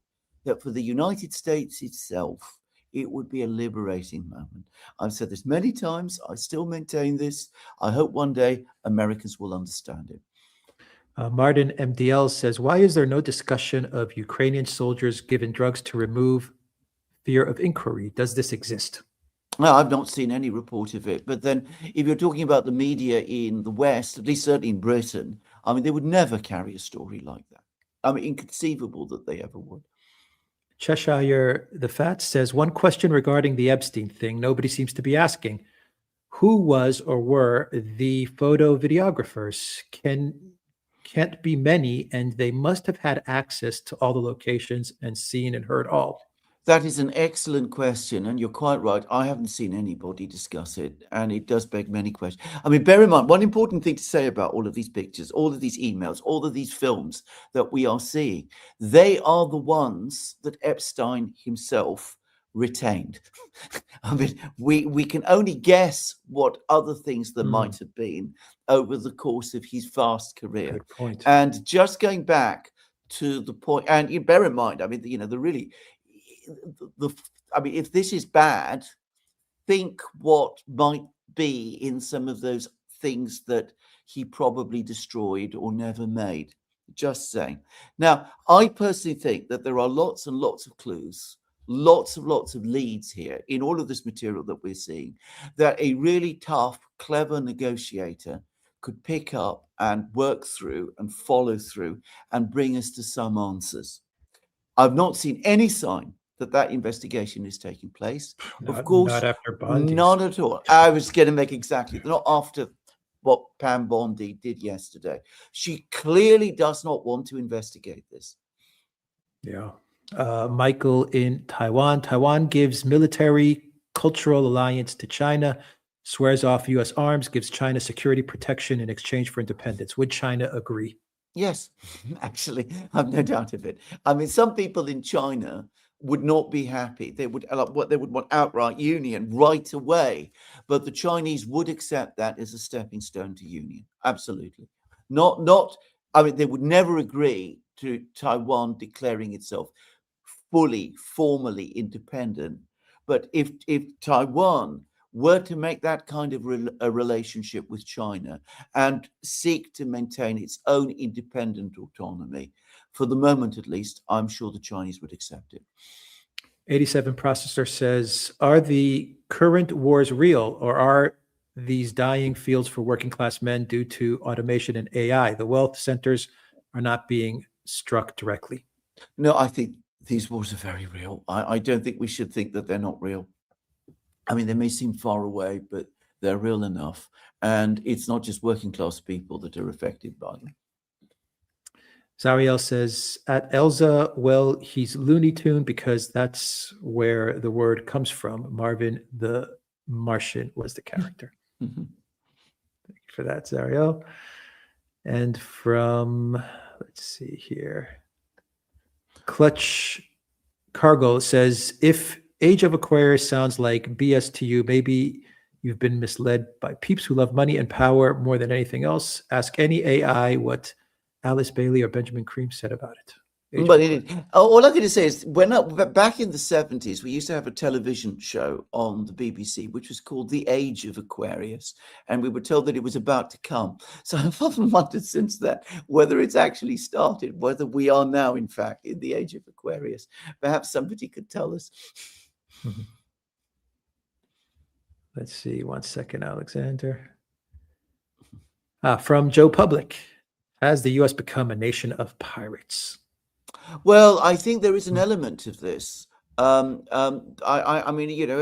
that for the United States itself, it would be a liberating moment. I've said this many times. I still maintain this. I hope one day Americans will understand it. Martin MDL says, why is there no discussion of Ukrainian soldiers given drugs to remove fear of inquiry? Does this exist? Well, I've not seen any report of it. But then if you're talking about the media in the West, at least certainly in Britain, I mean, they would never carry a story like that. I mean, inconceivable that they ever would. Cheshire the Fat says, one question regarding the Epstein thing nobody seems to be asking. Who was or were the photo videographers? Can't be many, and they must have had access to all the locations and seen and heard all. That is an excellent question, and you're quite right. I haven't seen anybody discuss it, and it does beg many questions. I mean, bear in mind, one important thing to say about all of these pictures, all of these emails, all of these films that we are seeing, they are the ones that Epstein himself retained. I mean, we can only guess what other things there might have been over the course of his vast career. Good point. And just going back to the point, and you bear in mind, I mean, you know, I mean, if this is bad, think what might be in some of those things that he probably destroyed or never made. Just saying. Now, I personally think that there are lots and lots of clues, lots of leads here in all of this material that we're seeing, that a really tough, clever negotiator could pick up and work through and follow through and bring us to some answers. I've not seen any sign that investigation is taking place. Of course, not after Bondi. Not at all. I was going to make exactly, not after what Pam Bondi did yesterday. She clearly does not want to investigate this. Yeah. Michael in Taiwan. Taiwan gives military cultural alliance to China, swears off U.S. arms, gives China security protection in exchange for independence. Would China agree? Yes, actually, I've no doubt of it. I mean, some people in China would not be happy. They would want outright union right away, but the Chinese would accept that as a stepping stone to union. Absolutely. Not. I mean, they would never agree to Taiwan declaring itself fully, formally independent. But if Taiwan were to make that kind of a relationship with China and seek to maintain its own independent autonomy, for the moment at least, I'm sure the Chinese would accept it. 87 Processor says, are the current wars real, or are these dying fields for working class men due to automation and AI? The wealth centers are not being struck directly. No, I think These wars are very real. I don't think we should think that they're not real. I mean, they may seem far away, but they're real enough. And it's not just working class people that are affected by them. Zariel says, at Elza, well, he's Looney Tune because that's where the word comes from. Marvin the Martian was the character. Mhm. Thank you for that, Zariel. And from, let's see here, Clutch Cargo says, if Age of Aquarius sounds like BS to you, maybe you've been misled by peeps who love money and power more than anything else. Ask any AI what Alice Bailey or Benjamin Cream said about it. Age But of all I'm going to say is, back in the 70s, we used to have a television show on the BBC, which was called The Age of Aquarius, and we were told that it was about to come. So I've often wondered since then whether it's actually started, whether we are now, in fact, in the Age of Aquarius. Perhaps somebody could tell us. Mhm. Let's see, 1 second, Alexander. From Joe Public, has the U.S. become a nation of pirates? Well, I think there is an element of this. I mean, you know,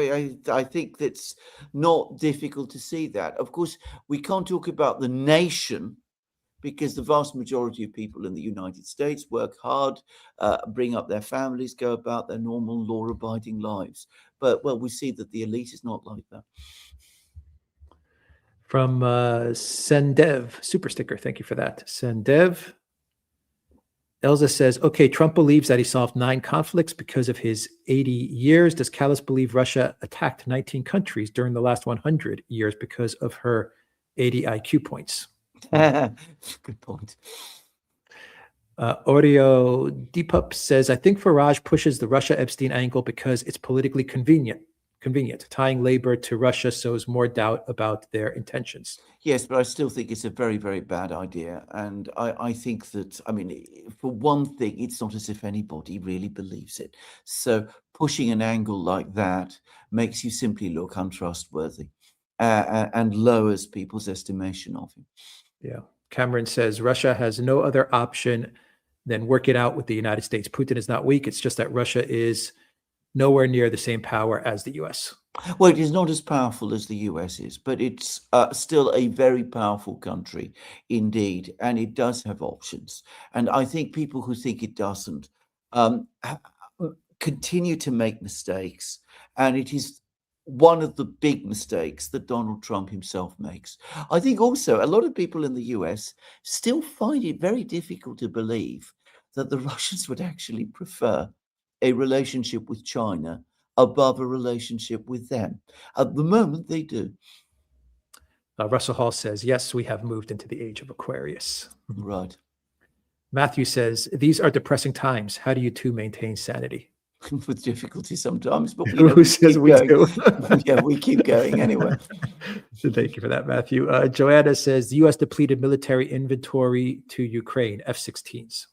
I think that's not difficult to see that. Of course, we can't talk about the nation because the vast majority of people in the United States work hard, bring up their families, go about their normal law-abiding lives. But, well, we see that the elite is not like that. From Sendev, super sticker. Thank you for that. Sendev. Elza says, okay, Trump believes that he solved 9 conflicts because of his 80 years. Does Callis believe Russia attacked 19 countries during the last 100 years because of her 80 IQ points? Good point. Oreo Deepup says, I think Farage pushes the Russia-Epstein angle because it's politically convenient. Tying labor to Russia sows more doubt about their intentions. Yes, but I still think it's a very, very bad idea. And I think that, I mean, for one thing, it's not as if anybody really believes it. So pushing an angle like that makes you simply look untrustworthy and lowers people's estimation of him. Yeah. Cameron says Russia has no other option than work it out with the United States. Putin is not weak. It's just that Russia is nowhere near the same power as the US. Well, it is not as powerful as the US is, but it's still a very powerful country indeed, and it does have options. And I think people who think it doesn't continue to make mistakes, and it is one of the big mistakes that Donald Trump himself makes. I think also a lot of people in the US still find it very difficult to believe that the Russians would actually prefer a relationship with China above a relationship with them. At the moment, they do. Russell Hall says, yes, we have moved into the age of Aquarius. Right. Matthew says, these are depressing times. How do you two maintain sanity? With difficulty sometimes, but Who says we do? Yeah, we keep going anyway. Thank you for that, Matthew. Joanna says, the U.S. depleted military inventory to Ukraine, F-16s.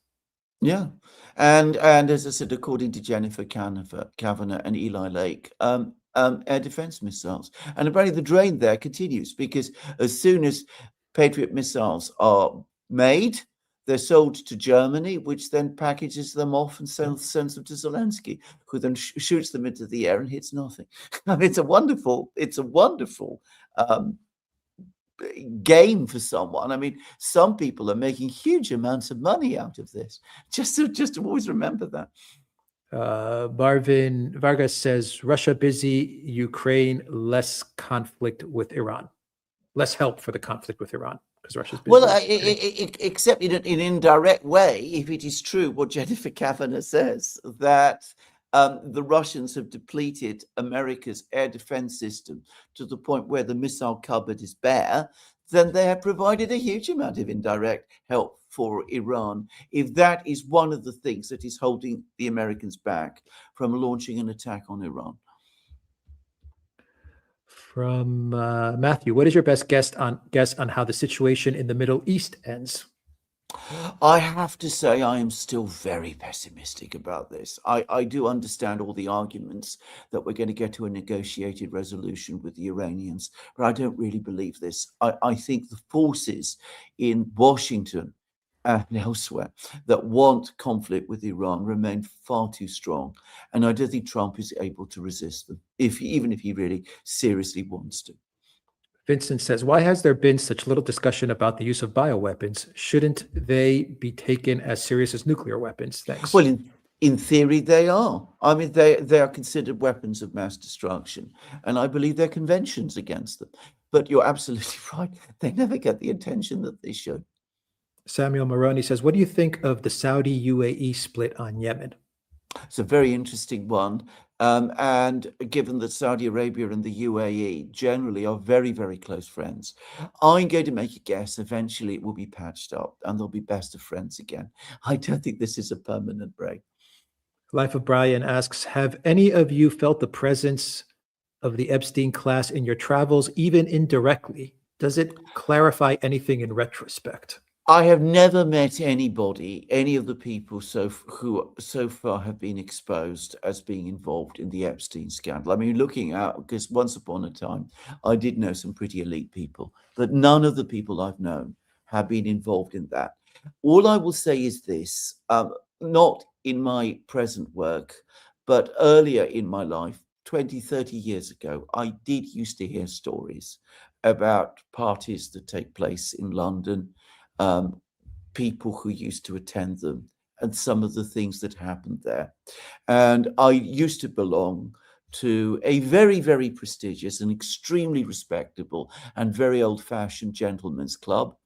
Yeah. And as I said, according to Jennifer Kavanagh and Eli Lake, air defense missiles. And apparently the drain there continues because as soon as Patriot missiles are made, they're sold to Germany, which then packages them off and sends them to Zelensky, who then shoots them into the air and hits nothing. I mean, it's a wonderful game for someone. I mean, some people are making huge amounts of money out of this. Just to always remember that. Marvin Vargas says Russia busy, Ukraine less conflict with Iran, less help for the conflict with Iran because Russia's busy. Well, except in an indirect way, if it is true what Jennifer Kavanagh says, that the Russians have depleted America's air defense system to the point where the missile cupboard is bare, then they have provided a huge amount of indirect help for Iran. If that is one of the things that is holding the Americans back from launching an attack on Iran. From Matthew, what is your best guess on how the situation in the Middle East ends? I have to say I am still very pessimistic about this. I do understand all the arguments that we're going to get to a negotiated resolution with the Iranians, but I don't really believe this. I think the forces in Washington and elsewhere that want conflict with Iran remain far too strong. And I don't think Trump is able to resist them, even if he really seriously wants to. Vincent says, why has there been such little discussion about the use of bioweapons? Shouldn't they be taken as serious as nuclear weapons? Thanks. Well, in theory, they are. I mean, they are considered weapons of mass destruction, and I believe there are conventions against them. But you're absolutely right. They never get the attention that they should. Samuel Moroni says, what do you think of the Saudi UAE split on Yemen? It's a very interesting one. And given that Saudi Arabia and the UAE generally are very, very close friends, I'm going to make a guess. Eventually, it will be patched up and they'll be best of friends again. I don't think this is a permanent break. Life of Brian asks, have any of you felt the presence of the Epstein class in your travels, even indirectly? Does it clarify anything in retrospect? I have never met anybody, any of the people who so far have been exposed as being involved in the Epstein scandal. I mean, looking out, because once upon a time, I did know some pretty elite people, but none of the people I've known have been involved in that. All I will say is this, not in my present work, but earlier in my life, 20, 30 years ago, I did used to hear stories about parties that take place in London, people who used to attend them, and some of the things that happened there. And I used to belong to a very, very prestigious and extremely respectable and very old-fashioned gentlemen's club.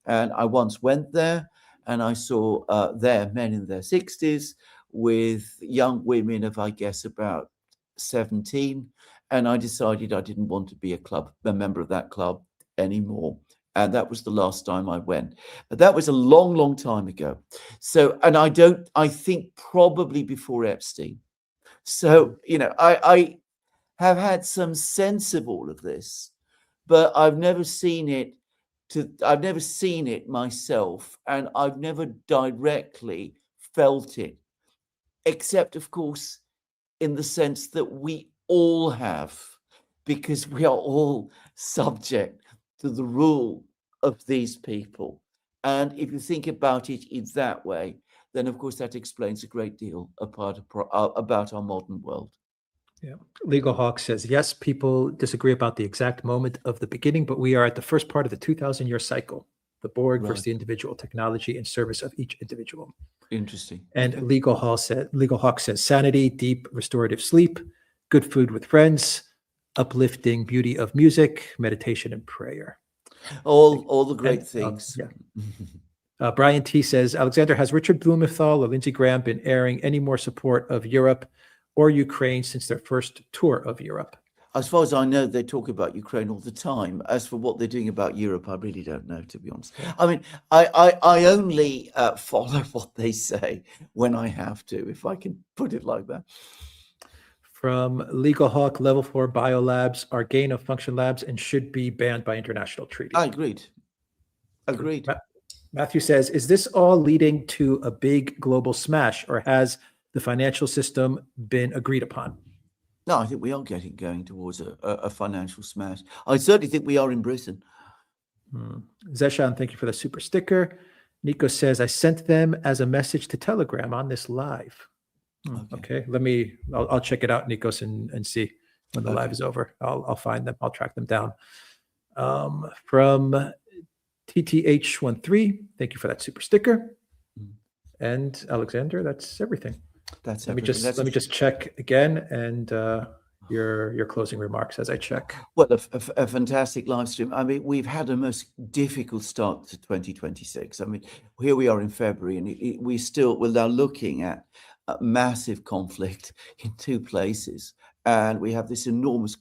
And I once went there and I saw there men in their 60s with young women of, I guess, about 17. And I decided I didn't want to be a member of that club anymore. And that was the last time I went. But that was a long, long time ago. So, and I think probably before Epstein. So, I have had some sense of all of this, but I've never seen it myself, and I've never directly felt it, except, of course, in the sense that we all have, because we are all subject to the rule of these people. And if you think about it in that way, then of course that explains a great deal about our modern world. Yeah. Legal Hawk says, yes, people disagree about the exact moment of the beginning, but we are at the first part of the 2,000-year cycle, the Borg versus Right. the individual, technology in service of each individual. Interesting. And Legal Hawk says, sanity, deep restorative sleep, good food with friends, uplifting beauty of music, meditation and prayer. All the great And, things. Brian T says, Alexander, has Richard Blumenthal or Lindsey Graham been airing any more support of Europe or Ukraine since their first tour of Europe? As far as I know, they talk about Ukraine all the time. As for what they're doing about Europe, I really don't know, to be honest. I mean, I only follow what they say when I have to, if I can put it like that. From Legal Hawk, level 4 biolabs are gain of function labs and should be banned by international treaty. I agreed. Matthew says, is this all leading to a big global smash, or has the financial system been agreed upon? No, I think we are going towards a financial smash. I certainly think we are in Britain. Zeshan, thank you for the super sticker. Nico says, I sent them as a message to Telegram on this live. Okay. I'll check it out, Nikos, and see when the live is over. I'll find them. I'll track them down. From TTH13, thank you for that super sticker. And Alexander, that's everything. Let me just check again, and your closing remarks as I check. Well, a fantastic live stream. I mean, we've had a most difficult start to 2026. I mean, here we are in February, and we're now looking at massive conflict in two places, and we have this enormous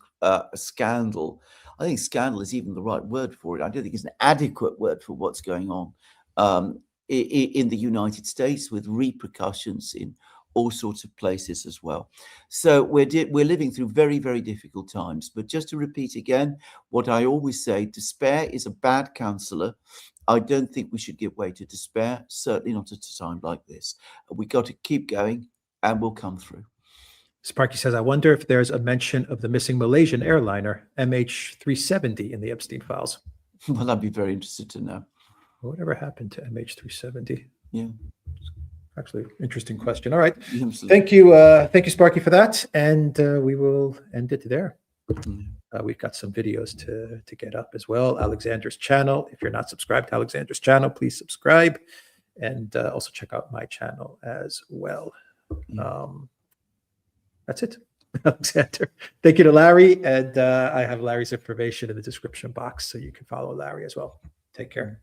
scandal. I think scandal is even the right word for it. I don't think it's an adequate word for what's going on in the United States, with repercussions in all sorts of places as well. So we're living through very, very difficult times. But just to repeat again, what I always say, despair is a bad counselor. I don't think we should give way to despair, certainly not at a time like this. We got to keep going, and we'll come through. Sparky says, I wonder if there's a mention of the missing Malaysian airliner MH370 in the Epstein files. Well, I'd be very interested to know. Whatever happened to MH370? Yeah. Actually, interesting question. All right. Absolutely. Thank you, Sparky, for that. And we will end it there. Mm. We've got some videos to get up as well. Alexander's channel. If you're not subscribed to Alexander's channel, please subscribe, and also check out my channel as well. That's it, Alexander. Thank you to Larry, and I have Larry's information in the description box, so you can follow Larry as well. Take care.